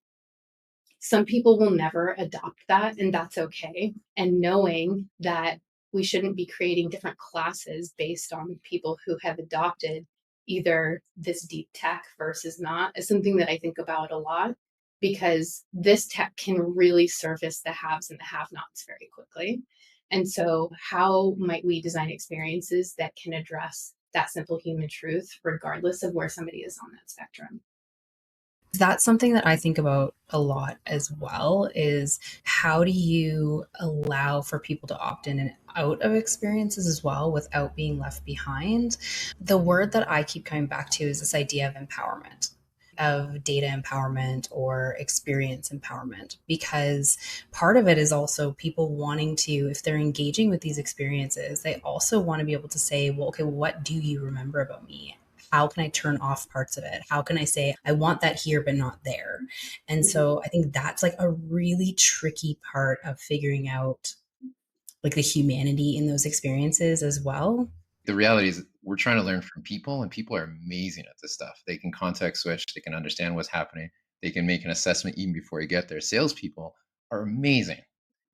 some people will never adopt that, and that's okay. And knowing that we shouldn't be creating different classes based on people who have adopted either this deep tech versus not is something that I think about a lot, because this tech can really surface the haves and the have nots very quickly. And so, how might we design experiences that can address that simple human truth, regardless of where somebody is on that spectrum? That's something that I think about a lot as well, is how do you allow for people to opt in and out of experiences as well without being left behind? The word that I keep coming back to is this idea of empowerment, of data empowerment or experience empowerment, because part of it is also people wanting to, if they're engaging with these experiences, they also want to be able to say, well, okay, what do you remember about me? How can I turn off parts of it? How can I say, I want that here, but not there? And so I think that's like a really tricky part of figuring out like the humanity in those experiences as well. The reality is we're trying to learn from people, and people are amazing at this stuff. They can context switch, they can understand what's happening, they can make an assessment even before you get there. Salespeople are amazing.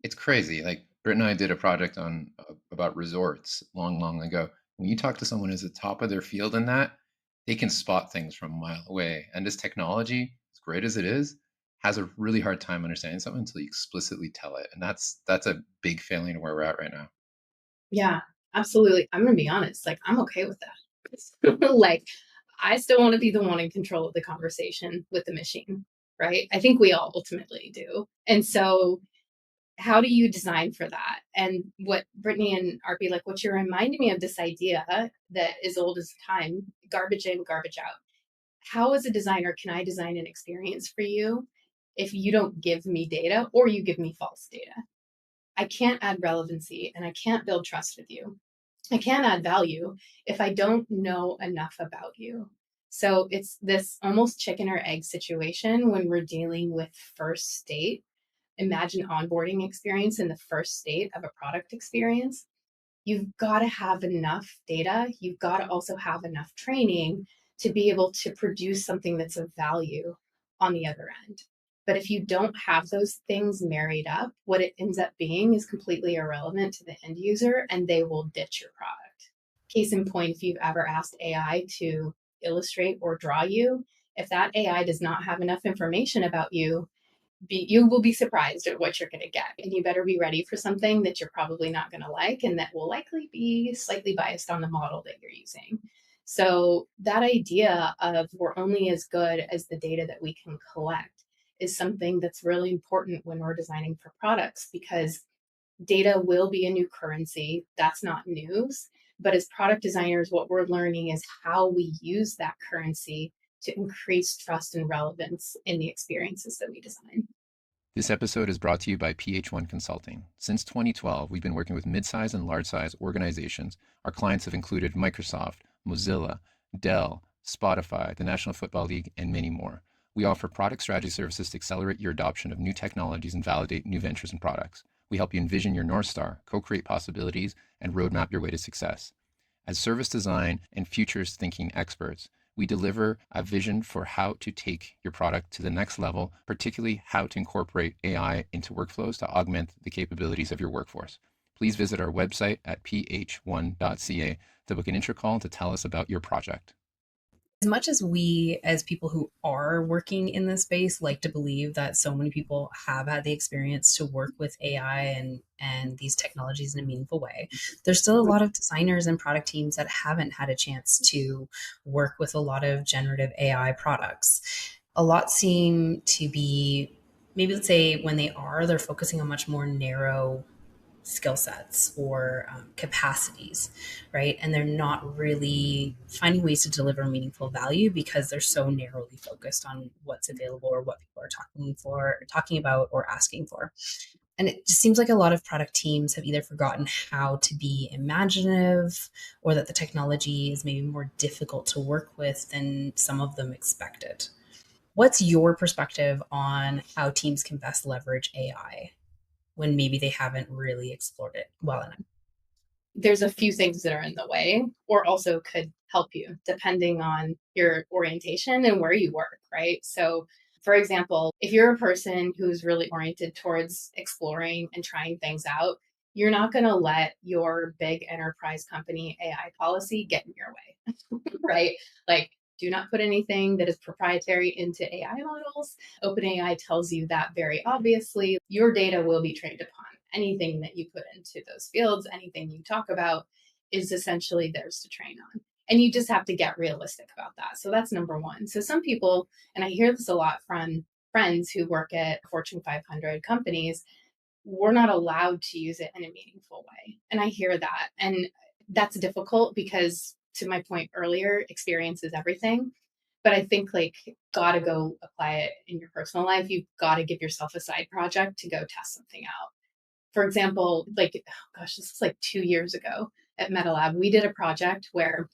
It's crazy. Like Britt and I did a project on about resorts long ago. When you talk to someone who's at the top of their field in that, they can spot things from a mile away. And this technology, as great as it is, has a really hard time understanding something until you explicitly tell it. And that's a big failing of where we're at right now. Yeah, absolutely. I'm gonna be honest, like, I'm okay with that. Like, I still want to be the one in control of the conversation with the machine, right? I think we all ultimately do. And so, how do you design for that? And what Brittany and RP, like, what you're reminding me of, this idea that is old as time, garbage in, garbage out. How, as a designer, can I design an experience for you if you don't give me data or you give me false data? I can't add relevancy and I can't build trust with you. I can't add value if I don't know enough about you. So it's this almost chicken or egg situation when we're dealing with first state. Imagine onboarding experience in the first state of a product experience. You've got to have enough data. You've got to also have enough training to be able to produce something that's of value on the other end. But if you don't have those things married up, what it ends up being is completely irrelevant to the end user, and they will ditch your product. Case in point, if you've ever asked AI to illustrate or draw you, if that AI does not have enough information about you, you will be surprised at what you're going to get. And you better be ready for something that you're probably not going to like and that will likely be slightly biased on the model that you're using. So, that idea of we're only as good as the data that we can collect is something that's really important when we're designing for products, because data will be a new currency. That's not news. But as product designers, what we're learning is how we use that currency to increase trust and relevance in the experiences that we design. This episode is brought to you by PH1 Consulting. Since 2012, we've been working with mid-size and large-size organizations. Our clients have included Microsoft, Mozilla, Dell, Spotify, the National Football League, and many more. We offer product strategy services to accelerate your adoption of new technologies and validate new ventures and products. We help you envision your North Star, co-create possibilities, and roadmap your way to success. As service design and futures thinking experts, we deliver a vision for how to take your product to the next level, particularly how to incorporate AI into workflows to augment the capabilities of your workforce. Please visit our website at ph1.ca to book an intro call and to tell us about your project. As much as we, as people who are working in this space, like to believe that so many people have had the experience to work with AI and these technologies in a meaningful way, there's still a lot of designers and product teams that haven't had a chance to work with a lot of generative AI products. A lot seem to be, maybe let's say when they are, they're focusing on much more narrow skill sets or capacities, right? And they're not really finding ways to deliver meaningful value because they're so narrowly focused on what's available or what people are talking about, or asking for. And it just seems like a lot of product teams have either forgotten how to be imaginative, or that the technology is maybe more difficult to work with than some of them expected. What's your perspective on how teams can best leverage AI when maybe they haven't really explored it well enough? there's a few things that are in the way or also could help you depending on your orientation and where you work, right? So, for example, if you're a person who's really oriented towards exploring and trying things out, you're not going to let your big enterprise company AI policy get in your way, right? Like, do not put anything that is proprietary into AI models. OpenAI tells you that very obviously. Your data will be trained upon. Anything that you put into those fields, anything you talk about is essentially theirs to train on. And you just have to get realistic about that. So that's number one. So some people, and I hear this a lot from friends who work at Fortune 500 companies, we're not allowed to use it in a meaningful way. And I hear that. And that's difficult because, to my point earlier, experience is everything. But I think like gotta go apply it in your personal life. You've got to give yourself a side project to go test something out. For example, like, oh gosh, this was like 2 years ago at Metalab, we did a project where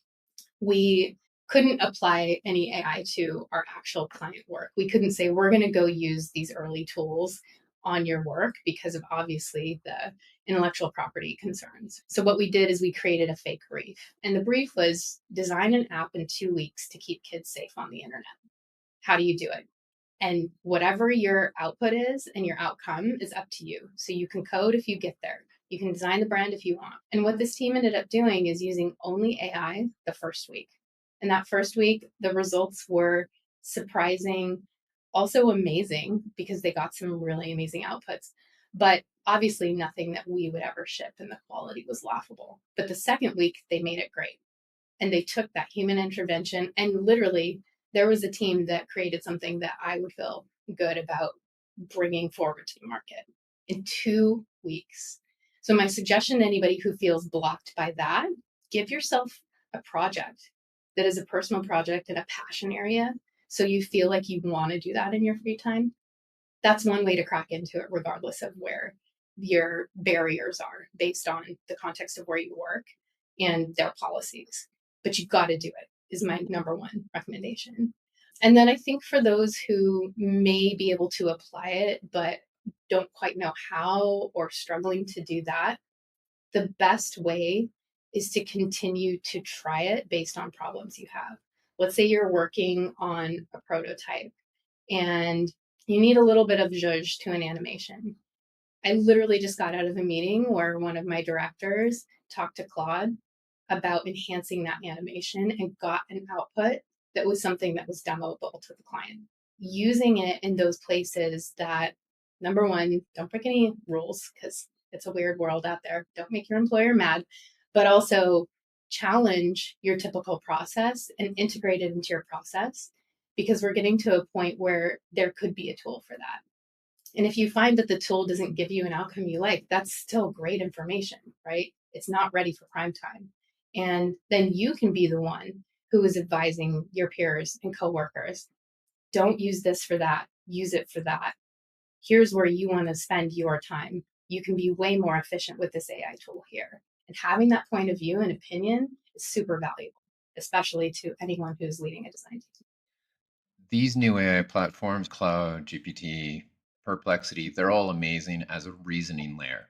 we couldn't apply any AI to our actual client work. We couldn't say, we're going to go use these early tools on your work because of obviously the intellectual property concerns. So, what we did is we created a fake brief. And the brief was design an app in 2 weeks to keep kids safe on the internet. How do you do it? And whatever your output is and your outcome is up to you. So you can code if you get there. You can design the brand if you want. And what this team ended up doing is using only AI the first week. And that first week, the results were surprising, also amazing because they got some really amazing outputs. But obviously, nothing that we would ever ship, and the quality was laughable. But the second week, they made it great. And they took that human intervention and literally there was a team that created something that I would feel good about bringing forward to the market in 2 weeks. So my suggestion to anybody who feels blocked by that, give yourself a project that is a personal project and a passion area. So you feel like you want to do that in your free time. That's one way to crack into it, regardless of where your barriers are based on the context of where you work and their policies. But you've got to do it, is my number one recommendation. And then I think for those who may be able to apply it, but don't quite know how or struggling to do that, the best way is to continue to try it based on problems you have. Let's say you're working on a prototype and you need a little bit of zhuzh to an animation. I literally just got out of a meeting where one of my directors talked to Claude about enhancing that animation and got an output that was something that was demoable to the client. Using it in those places that, number one, don't break any rules because it's a weird world out there. Don't make your employer mad, but also challenge your typical process and integrate it into your process because we're getting to a point where there could be a tool for that. And if you find that the tool doesn't give you an outcome you like, that's still great information, right? It's not ready for prime time. And then you can be the one who is advising your peers and coworkers. Don't use this for that. Use it for that. Here's where you want to spend your time. You can be way more efficient with this AI tool here. And having that point of view and opinion is super valuable, especially to anyone who's leading a design team. These new AI platforms, Cloud, GPT, Perplexity, they're all amazing as a reasoning layer.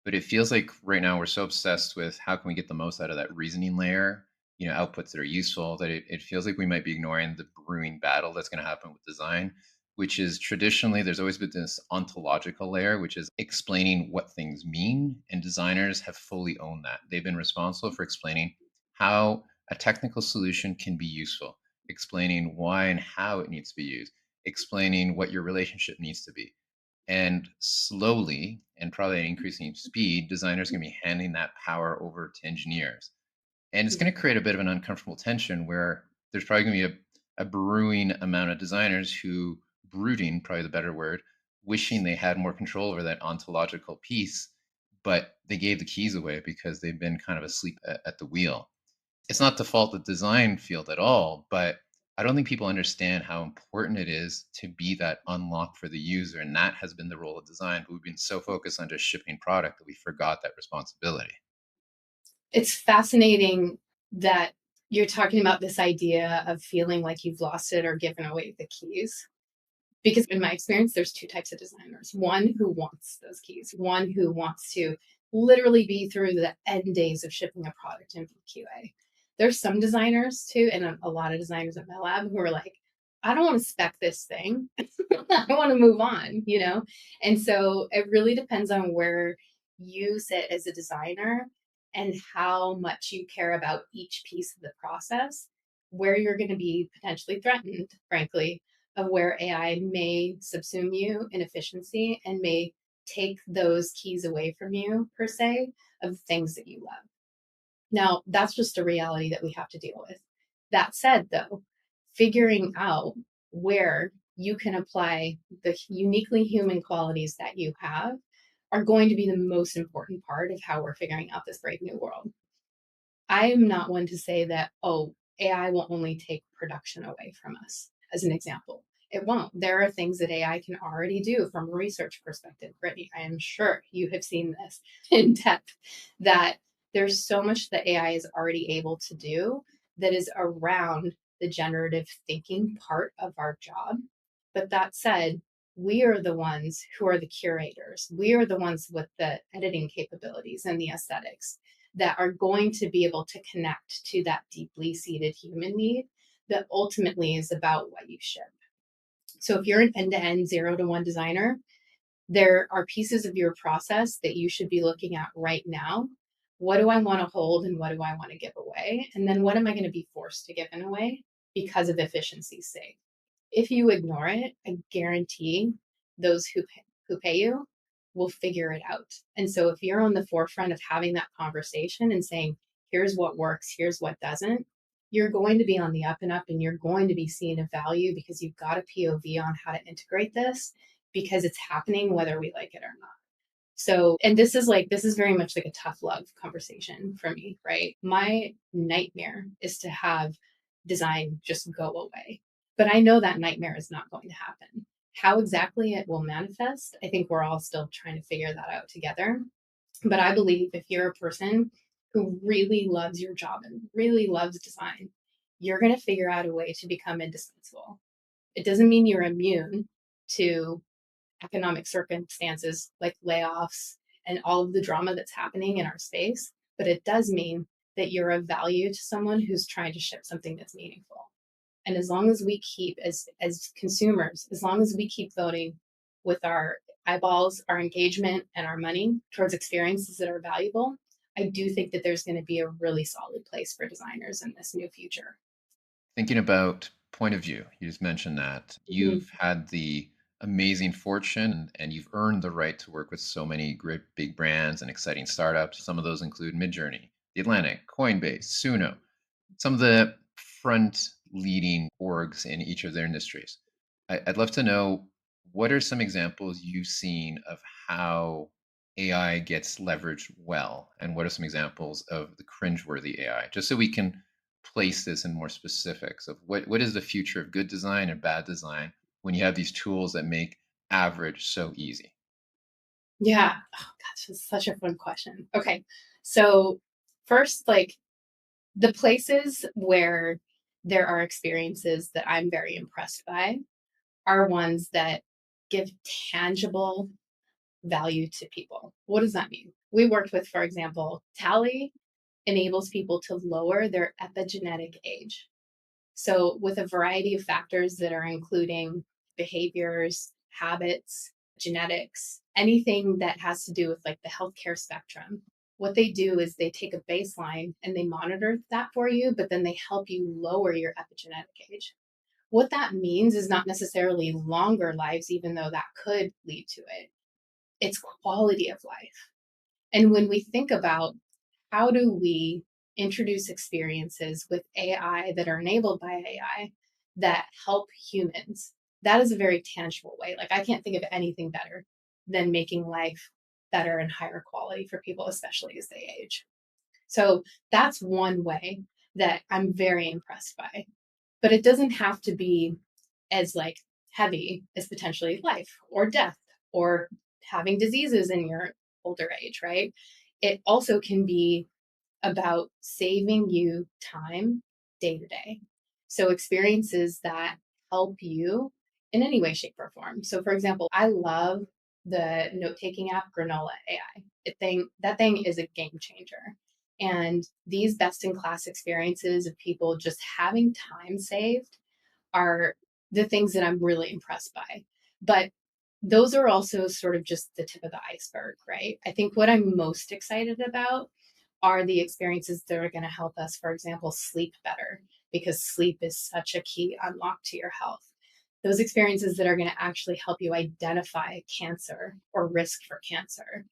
But it feels like right now we're so obsessed with how can we get the most out of that reasoning layer, outputs that are useful, that it feels like we might be ignoring the brewing battle that's going to happen with design, which is traditionally there's always been this ontological layer, which is explaining what things mean. And designers have fully owned that. They've been responsible for explaining how a technical solution can be useful, explaining why and how it needs to be used, explaining what your relationship needs to be. And slowly, and probably at increasing speed, designers are going to be handing that power over to engineers. And it's going to create a bit of an uncomfortable tension where there's probably going to be a brewing amount of designers who, brooding, probably the better word, wishing they had more control over that ontological piece, but they gave the keys away because they've been kind of asleep at the wheel. It's not the fault of the design field at all, but I don't think people understand how important it is to be that unlock for the user. And that has been the role of design. But we've been so focused on just shipping product that we forgot that responsibility. It's fascinating that you're talking about this idea of feeling like you've lost it or given away the keys. Because in my experience, there's two types of designers. One who wants those keys, one who wants to literally be through the end days of shipping a product in QA. There's some designers too, and a lot of designers at Metalab who are like, I don't want to spec this thing. I want to move on, you know? And so it really depends on where you sit as a designer and how much you care about each piece of the process, where you're going to be potentially threatened, frankly, of where AI may subsume you in efficiency and may take those keys away from you, per se, of things that you love. Now, that's just a reality that we have to deal with. That said, though, figuring out where you can apply the uniquely human qualities that you have are going to be the most important part of how we're figuring out this brave new world. I am not one to say that, oh, AI will only take production away from us, as an example. It won't. There are things that AI can already do from a research perspective. Brittany, I am sure you have seen this in depth, that there's so much that AI is already able to do that is around the generative thinking part of our job. But that said, we are the ones who are the curators. We are the ones with the editing capabilities and the aesthetics that are going to be able to connect to that deeply seated human need that ultimately is about what you ship. So if you're an end-to-end 0 to 1 designer, there are pieces of your process that you should be looking at right now. What do I want to hold and what do I want to give away? And then what am I going to be forced to give away because of efficiency's sake? If you ignore it, I guarantee those who pay you will figure it out. And so if you're on the forefront of having that conversation and saying, here's what works, here's what doesn't, you're going to be on the up and up and you're going to be seeing a value because you've got a POV on how to integrate this because it's happening whether we like it or not. So, and this is very much like a tough love conversation for me, right? My nightmare is to have design just go away. But I know that nightmare is not going to happen. How exactly it will manifest, I think we're all still trying to figure that out together. But I believe if you're a person who really loves your job and really loves design, you're going to figure out a way to become indispensable. It doesn't mean you're immune to economic circumstances like layoffs and all of the drama that's happening in our space, but it does mean that you're of value to someone who's trying to ship something that's meaningful. And as long as we keep, as consumers, as long as we keep voting with our eyeballs, our engagement, and our money towards experiences that are valuable, I do think that there's going to be a really solid place for designers in this new future. Thinking about point of view, you just mentioned that Mhm. you've had the amazing fortune and you've earned the right to work with so many great big brands and exciting startups. Some of those include Midjourney, The Atlantic, Coinbase, Suno, some of the front leading orgs in each of their industries. I'd love to know, what are some examples you've seen of how AI gets leveraged well, and what are some examples of the cringeworthy AI, just so we can place this in more specifics of what is the future of good design and bad design when you have these tools that make average so easy. Yeah. Oh, gosh, it's such a fun question. Okay. So, first, like the places where there are experiences that I'm very impressed by are ones that give tangible value to people. What does that mean? We worked with, for example, Tally enables people to lower their epigenetic age. So, with a variety of factors that are including behaviors, habits, genetics, anything that has to do with like the healthcare spectrum, what they do is they take a baseline and they monitor that for you, but then they help you lower your epigenetic age. What that means is not necessarily longer lives, even though that could lead to it. It's quality of life. And when we think about how do we introduce experiences with AI that are enabled by AI that help humans, that is a very tangible way. Like, I can't think of anything better than making life better and higher quality for people, especially as they age. So that's one way that I'm very impressed by. But it doesn't have to be as like heavy as potentially life or death or having diseases in your older age, right? It also can be about saving you time day to day. So experiences that help you in any way, shape, or form. So for example, I love the note-taking app Granola AI. that thing is a game changer. And these best in class experiences of people just having time saved are the things that I'm really impressed by. But those are also sort of just the tip of the iceberg, right? I think what I'm most excited about are the experiences that are going to help us, for example, sleep better, because sleep is such a key unlock to your health. Those experiences that are going to actually help you identify cancer or risk for cancer.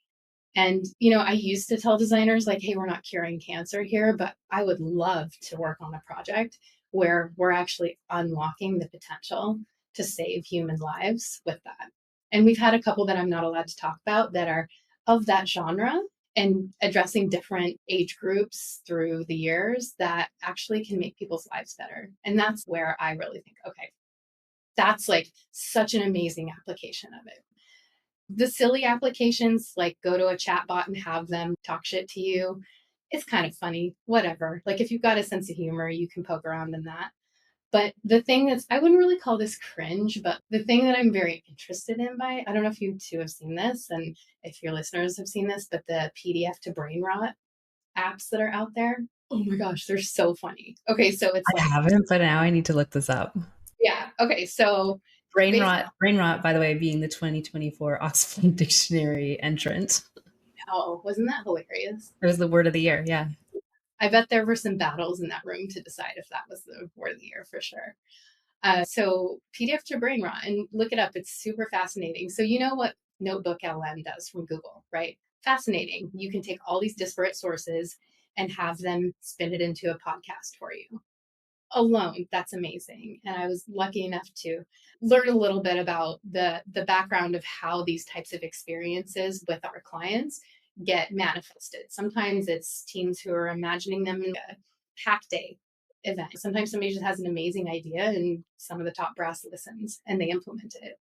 And, I used to tell designers, like, hey, we're not curing cancer here, but I would love to work on a project where we're actually unlocking the potential to save human lives with that. And we've had a couple that I'm not allowed to talk about that are of that genre and addressing different age groups through the years that actually can make people's lives better. And that's where I really think, okay, that's like such an amazing application of it. The silly applications, like go to a chat bot and have them talk shit to you, it's kind of funny, whatever. Like if you've got a sense of humor, you can poke around in that. But the thing that's, I wouldn't really call this cringe, but the thing that I'm very interested in by, I don't know if you two have seen this and if your listeners have seen this, but the PDF to brain rot apps that are out there. Oh my gosh, they're so funny. Okay, so it's I like, haven't, but now I need to look this up. yeah. Okay, so Brain rot, by the way, being the 2024 Oxford Dictionary entrant. oh, wasn't that hilarious? It was the word of the year. Yeah. I bet there were some battles in that room to decide if that was the word of the year for sure. So PDF to brain rot, and look it up. It's super fascinating. So you know what Notebook LM does from Google, right? Fascinating. You can take all these disparate sources and have them spin it into a podcast for you. Alone, that's amazing. And I was lucky enough to learn a little bit about the background of how these types of experiences with our clients get manifested. Sometimes it's teams who are imagining them in a hack day event. Sometimes somebody just has an amazing idea and some of the top brass listens and they implement it.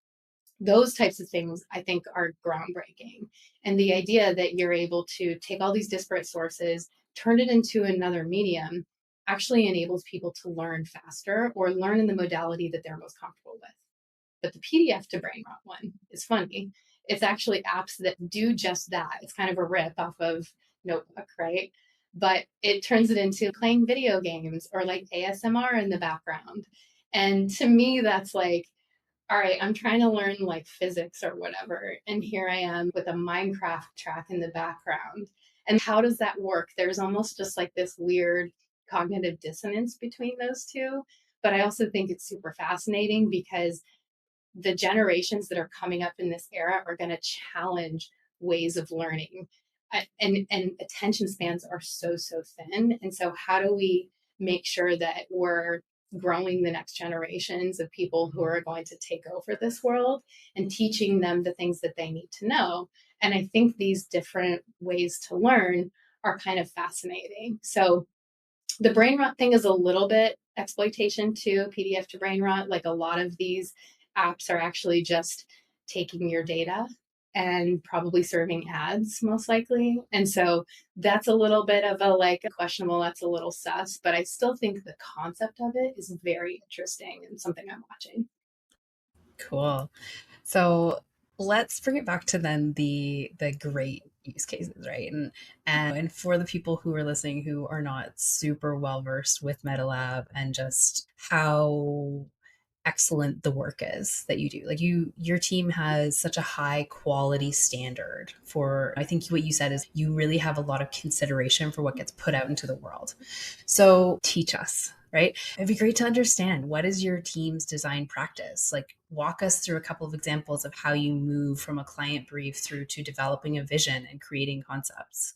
Those types of things I think are groundbreaking. And the idea that you're able to take all these disparate sources, turn it into another medium, actually enables people to learn faster or learn in the modality that they're most comfortable with. But the PDF to brain rot one is funny. It's actually apps that do just that. It's kind of a rip off of Notebook, right? But it turns it into playing video games or like ASMR in the background. And to me, that's like, all right, I'm trying to learn like physics or whatever. And here I am with a Minecraft track in the background. And how does that work? There's almost just like this weird cognitive dissonance between those two. But I also think it's super fascinating because the generations that are coming up in this era are going to challenge ways of learning. And attention spans are so thin. And so how do we make sure that we're growing the next generations of people who are going to take over this world and teaching them the things that they need to know? And I think these different ways to learn are kind of fascinating. So the brain rot thing is a little bit exploitation too, PDF to brain rot. Like a lot of these apps are actually just taking your data and probably serving ads most likely. And so that's a little bit of a like questionable, that's a little sus, but I still think the concept of it is very interesting and something I'm watching. Cool. So let's bring it back to then the great use cases, right? And for the people who are listening who are not super well versed with Metalab and just how excellent the work is that you do. Like your team has such a high quality standard for, I think what you said is you really have a lot of consideration for what gets put out into the world. So teach us, right? It'd be great to understand, what is your team's design practice? Like walk us through a couple of examples of how you move from a client brief through to developing a vision and creating concepts.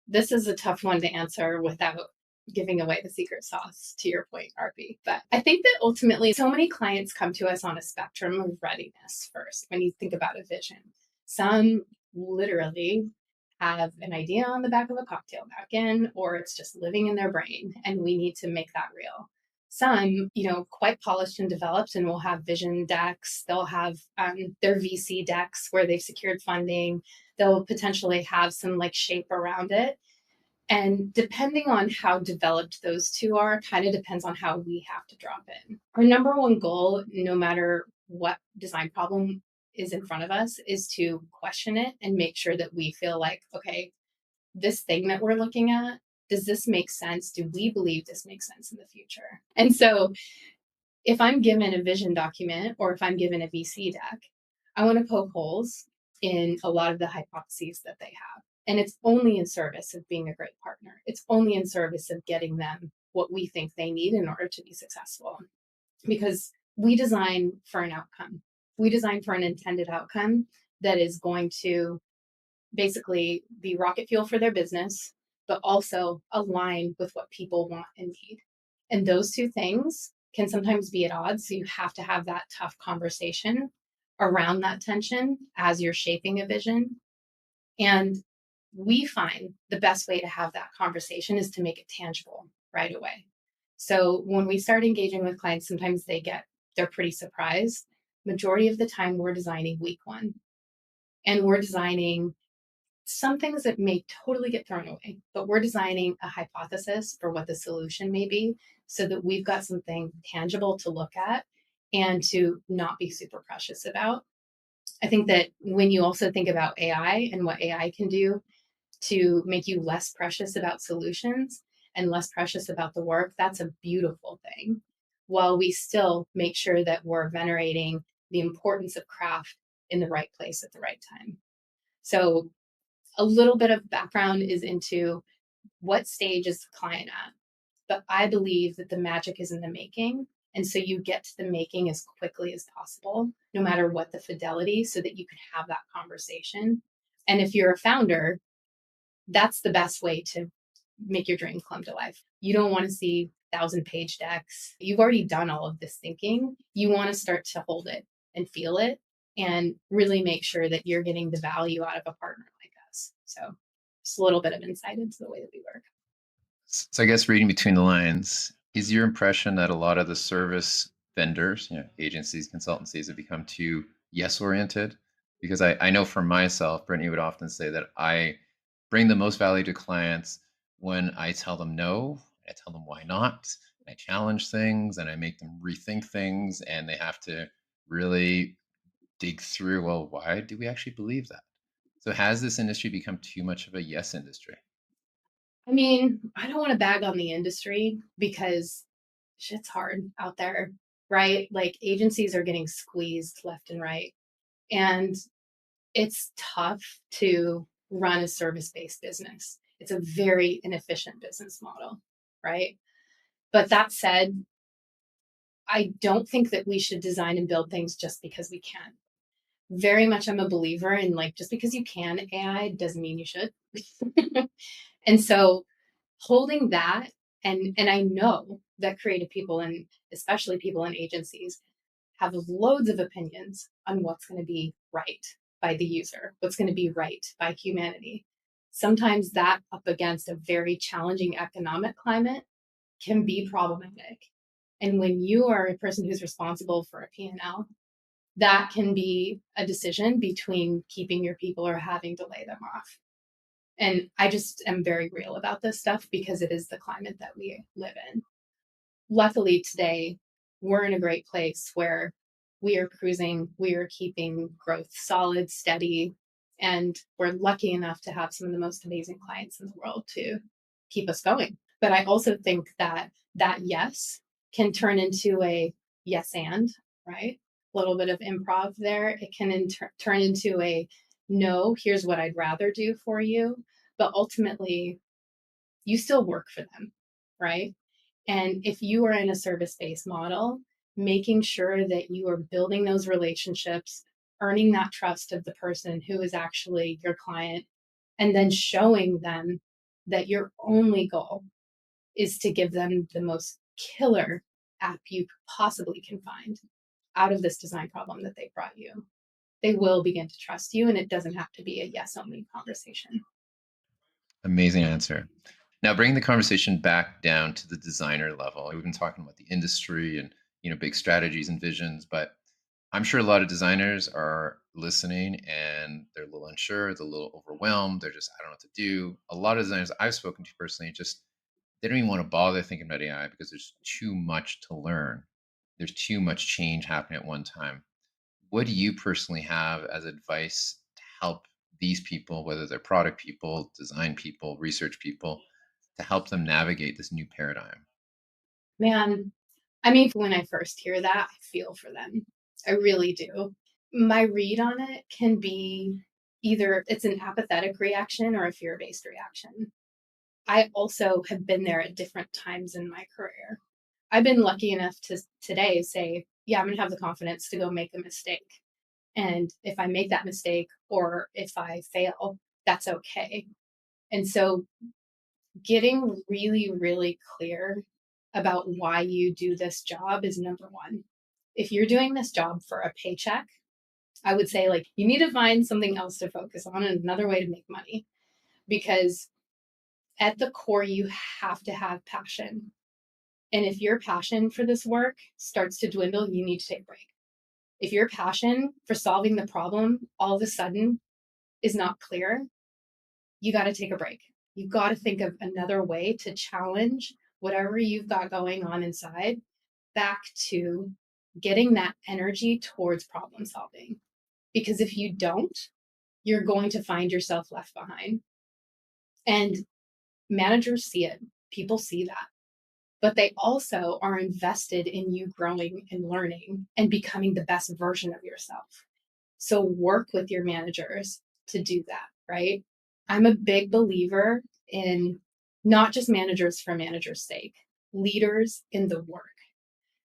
This is a tough one to answer without giving away the secret sauce, to your point, RP. But I think that ultimately so many clients come to us on a spectrum of readiness first when you think about a vision. Some literally have an idea on the back of a cocktail napkin, or it's just living in their brain, and we need to make that real. Some, quite polished and developed, and will have vision decks. They'll have their VC decks where they've secured funding. They'll potentially have some like shape around it. And depending on how developed those two are, kind of depends on how we have to drop in. Our number one goal, no matter what design problem is in front of us is to question it and make sure that we feel like, okay, this thing that we're looking at, does this make sense? Do we believe this makes sense in the future? And so if I'm given a vision document or if I'm given a VC deck, I want to poke holes in a lot of the hypotheses that they have. And it's only in service of being a great partner. It's only in service of getting them what we think they need in order to be successful. Because we design for an outcome. We design for an intended outcome that is going to basically be rocket fuel for their business, but also align with what people want and need. And those two things can sometimes be at odds. So you have to have that tough conversation around that tension as you're shaping a vision. And we find the best way to have that conversation is to make it tangible right away. So when we start engaging with clients, sometimes they're pretty surprised. Majority of the time we're designing week one, and we're designing some things that may totally get thrown away, but we're designing a hypothesis for what the solution may be so that we've got something tangible to look at and to not be super precious about. I think that when you also think about AI and what AI can do to make you less precious about solutions and less precious about the work, that's a beautiful thing. While we still make sure that we're venerating the importance of craft in the right place at the right time. So a little bit of background is into what stage is the client at. But I believe that the magic is in the making. And so you get to the making as quickly as possible, no matter what the fidelity, so that you can have that conversation. And if you're a founder, that's the best way to make your dream come to life. You don't want to see 1,000-page decks. You've already done all of this thinking. You want to start to hold it and feel it and really make sure that you're getting the value out of a partner like us. So just a little bit of insight into the way that we work. So I guess reading between the lines, is your impression that a lot of the service vendors, agencies, consultancies have become too yes oriented? Because I know for myself, Brittany would often say that I bring the most value to clients when I tell them no, I tell them why not, and I challenge things and I make them rethink things, and they have to really dig through, well, why do we actually believe that? So has this industry become too much of a yes industry? I mean, I don't want to bag on the industry because shit's hard out there, right? Like agencies are getting squeezed left and right. And it's tough to run a service-based business. It's a very inefficient business model, right? But that said, I don't think that we should design and build things just because we can. Very much I'm a believer in like just because you can AI doesn't mean you should. And so holding that and I know that creative people and especially people in agencies have loads of opinions on what's going to be right by the user, what's going to be right by humanity. Sometimes that up against a very challenging economic climate can be problematic. And when you are a person who's responsible for a P&L, that can be a decision between keeping your people or having to lay them off. And I just am very real about this stuff because it is the climate that we live in. Luckily today, we're in a great place where we are cruising, we are keeping growth solid, steady, and we're lucky enough to have some of the most amazing clients in the world to keep us going. But I also think that that yes can turn into a yes and, right? A little bit of improv there. It can turn into a no, here's what I'd rather do for you. But ultimately, you still work for them, right? And if you are in a service-based model, making sure that you are building those relationships, earning that trust of the person who is actually your client, and then showing them that your only goal is to give them the most killer app you possibly can find out of this design problem that they brought you. They will begin to trust you, and it doesn't have to be a yes only conversation. Amazing answer. Now, bringing the conversation back down to the designer level, we've been talking about the industry and big strategies and visions, but I'm sure a lot of designers are listening and they're a little unsure, they're a little overwhelmed. They're just, I don't know what to do. A lot of designers I've spoken to personally just they don't even want to bother thinking about AI because there's too much to learn. There's too much change happening at one time. what do you personally have as advice to help these people, whether they're product people, design people, research people, to help them navigate this new paradigm? Man, I mean, when I first hear that, I feel for them. I really do. My read on it can be either it's an apathetic reaction or a fear based reaction. I also have been there at different times in my career. I've been lucky enough to today say, yeah, I'm going to have the confidence to go make a mistake. And if I make that mistake or if I fail, that's okay. And so getting really, really clear about why you do this job is number one. If you're doing this job for a paycheck, I would say like you need to find something else to focus on and another way to make money because at the core you have to have passion. And if your passion for this work starts to dwindle, you need to take a break. If your passion for solving the problem all of a sudden is not clear, you got to take a break. You've got to think of another way to challenge whatever you've got going on inside back to getting that energy towards problem solving. Because if you don't, you're going to find yourself left behind. And managers see it, people see that, but they also are invested in you growing and learning and becoming the best version of yourself. So work with your managers to do that, right? I'm a big believer in not just managers for managers' sake, leaders in the work.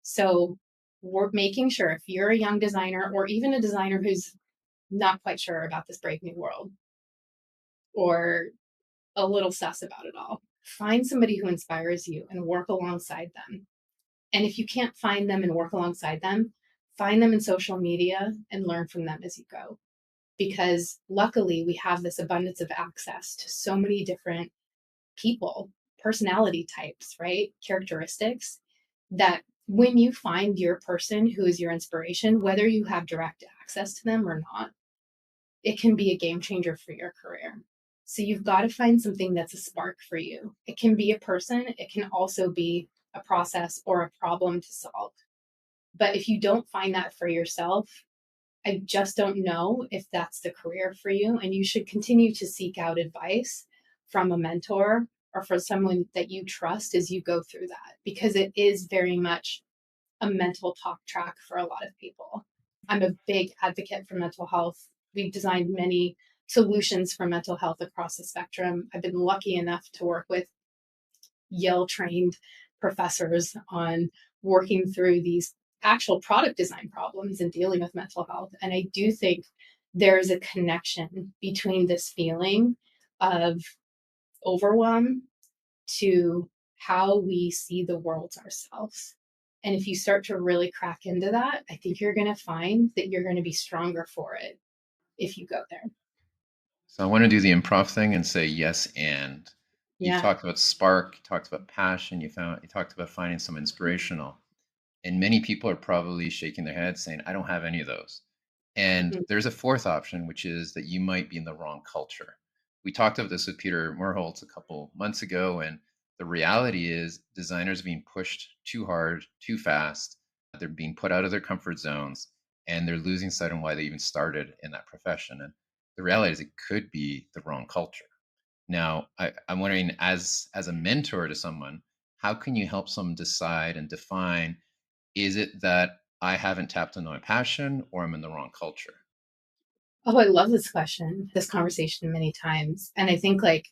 So we're making sure if you're a young designer or even a designer who's not quite sure about this brave new world or a little sus about it all, find somebody who inspires you and work alongside them. And if you can't find them and work alongside them, find them in social media and learn from them as you go. Because luckily, we have this abundance of access to so many different people, personality types, right? Characteristics that when you find your person who is your inspiration, whether you have direct access to them or not, it can be a game changer for your career. So you've got to find something that's a spark for you. It can be a person, it can also be a process or a problem to solve. But if you don't find that for yourself, I just don't know if that's the career for you. And you should continue to seek out advice from a mentor or from someone that you trust as you go through that, because it is very much a mental talk track for a lot of people. I'm a big advocate for mental health. We've designed many solutions for mental health across the spectrum. I've been lucky enough to work with Yale trained professors on working through these actual product design problems and dealing with mental health. And I do think there's a connection between this feeling of overwhelm to how we see the world ourselves. And if you start to really crack into that, I think you're going to find that you're going to be stronger for it if you go there. So I want to do the improv thing and say yes and. You've Yeah. talked about spark, you talked about passion, you talked about finding some inspirational. And many people are probably shaking their heads saying, I don't have any of those. And Mhm. there's a fourth option, which is that you might be in the wrong culture. We talked about this with Peter Merholtz a couple months ago, and the reality is designers are being pushed too hard, too fast. They're being put out of their comfort zones, and they're losing sight on why they even started in that profession. And the reality is it could be the wrong culture. Now, I'm wondering, as a mentor to someone, how can you help someone decide and define, is it that I haven't tapped into my passion or I'm in the wrong culture? Oh, I love this question, this conversation many times. And I think like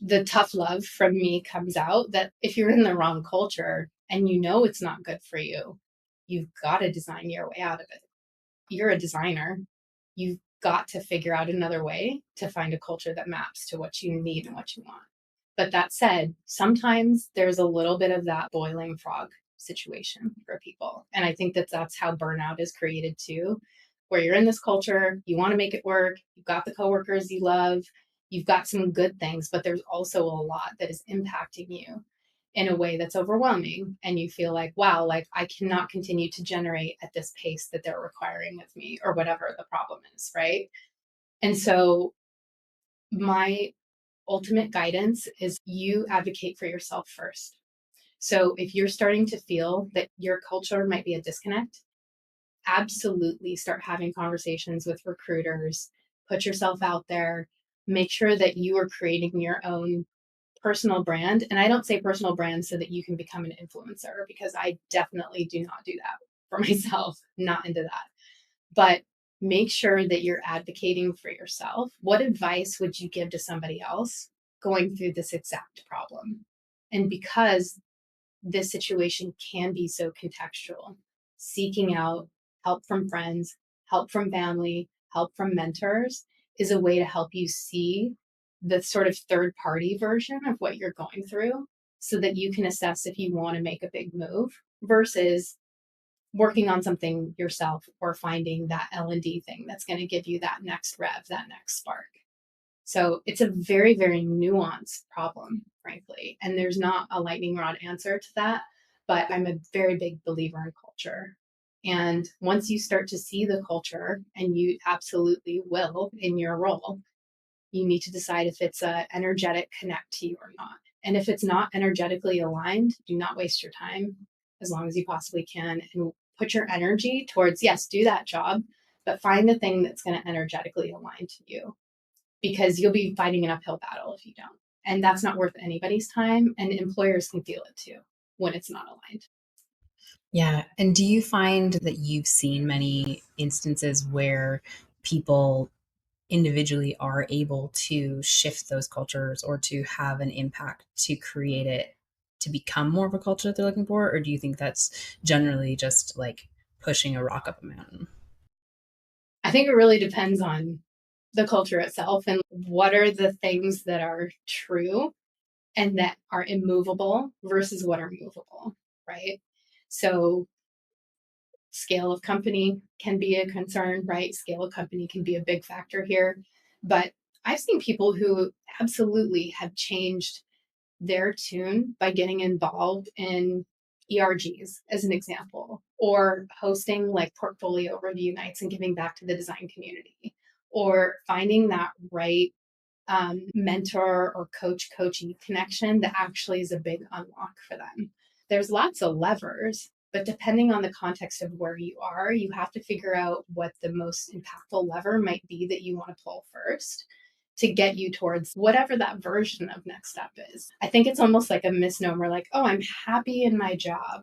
the tough love from me comes out that if you're in the wrong culture and you know it's not good for you, you've got to design your way out of it. You're a designer. You've got to figure out another way to find a culture that maps to what you need and what you want. But that said, sometimes there's a little bit of that boiling frog situation for people. And I think that that's how burnout is created too, where you're in this culture, you want to make it work, you've got the coworkers you love, you've got some good things, but there's also a lot that is impacting you in a way that's overwhelming. And you feel like, wow, like I cannot continue to generate at this pace that they're requiring of me or whatever the problem is. Right. And so my ultimate guidance is you advocate for yourself first. So if you're starting to feel that your culture might be a disconnect, absolutely start having conversations with recruiters, put yourself out there, make sure that you are creating your own personal brand. And I don't say personal brand so that you can become an influencer, because I definitely do not do that for myself, not into that. But make sure that you're advocating for yourself. What advice would you give to somebody else going through this exact problem? And because this situation can be so contextual, seeking out help from friends, help from family, help from mentors is a way to help you see the sort of third party version of what you're going through, so that you can assess if you want to make a big move versus working on something yourself or finding that L&D thing that's going to give you that next rev, that next spark. So it's a very, very nuanced problem, frankly. And there's not a lightning rod answer to that, but I'm a very big believer in culture. And once you start to see the culture, and you absolutely will in your role, you need to decide if it's a energetic connect to you or not. And if it's not energetically aligned, do not waste your time as long as you possibly can, and put your energy towards, yes, do that job, but find the thing that's going to energetically align to you, because you'll be fighting an uphill battle if you don't. And that's not worth anybody's time. And employers can feel it too when it's not aligned. Yeah. And do you find that you've seen many instances where people individually are able to shift those cultures or to have an impact to create it to become more of a culture that they're looking for? Or do you think that's generally just like pushing a rock up a mountain? I think it really depends on the culture itself and what are the things that are true and that are immovable versus what are movable, right? So scale of company can be a concern, right? Scale of company can be a big factor here. But I've seen people who absolutely have changed their tune by getting involved in ERGs, as an example, or hosting like portfolio review nights and giving back to the design community, or finding that right mentor or coachee connection that actually is a big unlock for them. There's lots of levers, but depending on the context of where you are, you have to figure out what the most impactful lever might be that you want to pull first to get you towards whatever that version of next step is. I think it's almost like a misnomer, like, oh, I'm happy in my job.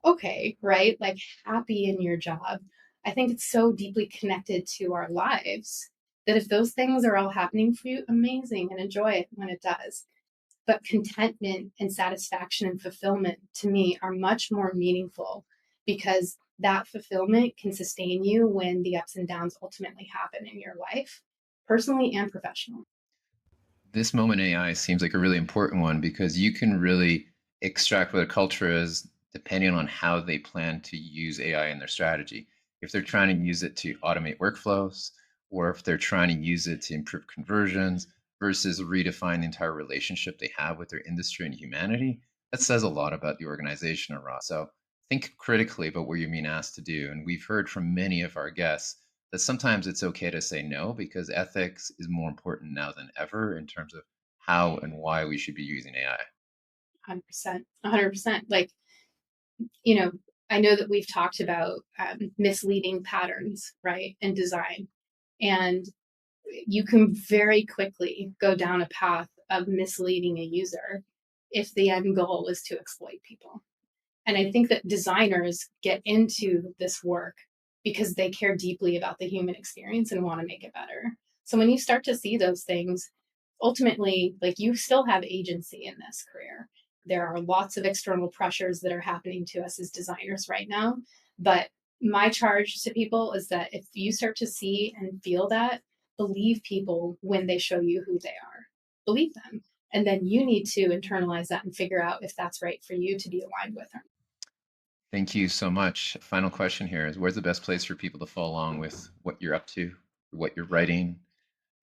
Okay, right? Like, happy in your job. I think it's so deeply connected to our lives that if those things are all happening for you, amazing, and enjoy it when it does. But contentment and satisfaction and fulfillment to me are much more meaningful, because that fulfillment can sustain you when the ups and downs ultimately happen in your life, personally and professionally. This moment AI seems like a really important one because you can really extract what a culture is depending on how they plan to use AI in their strategy. If they're trying to use it to automate workflows, or if they're trying to use it to improve conversions versus redefine the entire relationship they have with their industry and humanity, that says a lot about the organization, Ross. So think critically about what you're being asked to do. And we've heard from many of our guests that sometimes it's okay to say no because ethics is more important now than ever in terms of how and why we should be using AI. 100%. 100%. Like, you know, I know that we've talked about misleading patterns, right, in design. And you can very quickly go down a path of misleading a user if the end goal is to exploit people. And I think that designers get into this work because they care deeply about the human experience and want to make it better. So when you start to see those things, ultimately, like, you still have agency in this career. There are lots of external pressures that are happening to us as designers right now. But my charge to people is that if you start to see and feel that, believe people when they show you who they are. Believe them. And then you need to internalize that and figure out if that's right for you to be aligned with her. Thank you so much. Final question here is where's the best place for people to follow along with what you're up to, what you're writing,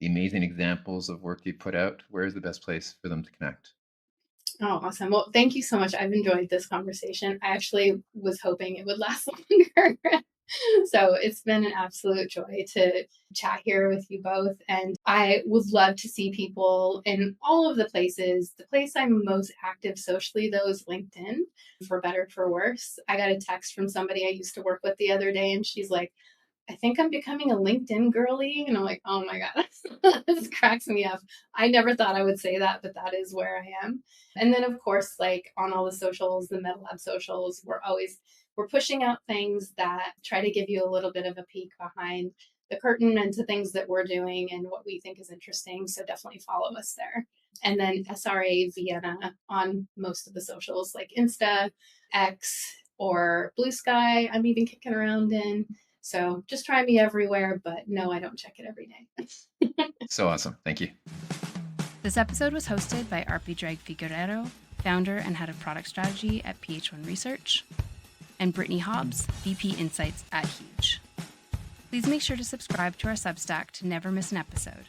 the amazing examples of work you put out? Where is the best place for them to connect? Oh, awesome. Well, thank you so much. I've enjoyed this conversation. I actually was hoping it would last longer. So it's been an absolute joy to chat here with you both. And I would love to see people in all of the places. The place I'm most active socially, though, is LinkedIn, for better, for worse. I got a text from somebody I used to work with the other day, and she's like, I think I'm becoming a LinkedIn girly. And I'm like, oh my God, this cracks me up. I never thought I would say that, but that is where I am. And then, of course, like on all the socials, the Metalab socials, we're pushing out things that try to give you a little bit of a peek behind the curtain into things that we're doing and what we think is interesting. So definitely follow us there. And then Sra Vienna on most of the socials like Insta, X, or Blue Sky. I'm even kicking around in. So just try me everywhere, but no, I don't check it every day. So awesome. Thank you. This episode was hosted by Arpi Drag Figueroa, founder and head of product strategy at PH1 Research, and Brittany Hobbs, VP Insights at Huge. Please make sure to subscribe to our Substack to never miss an episode.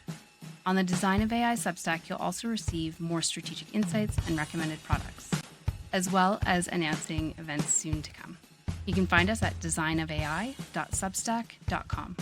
On the Design of AI Substack, you'll also receive more strategic insights and recommended products, as well as announcing events soon to come. You can find us at designofai.substack.com.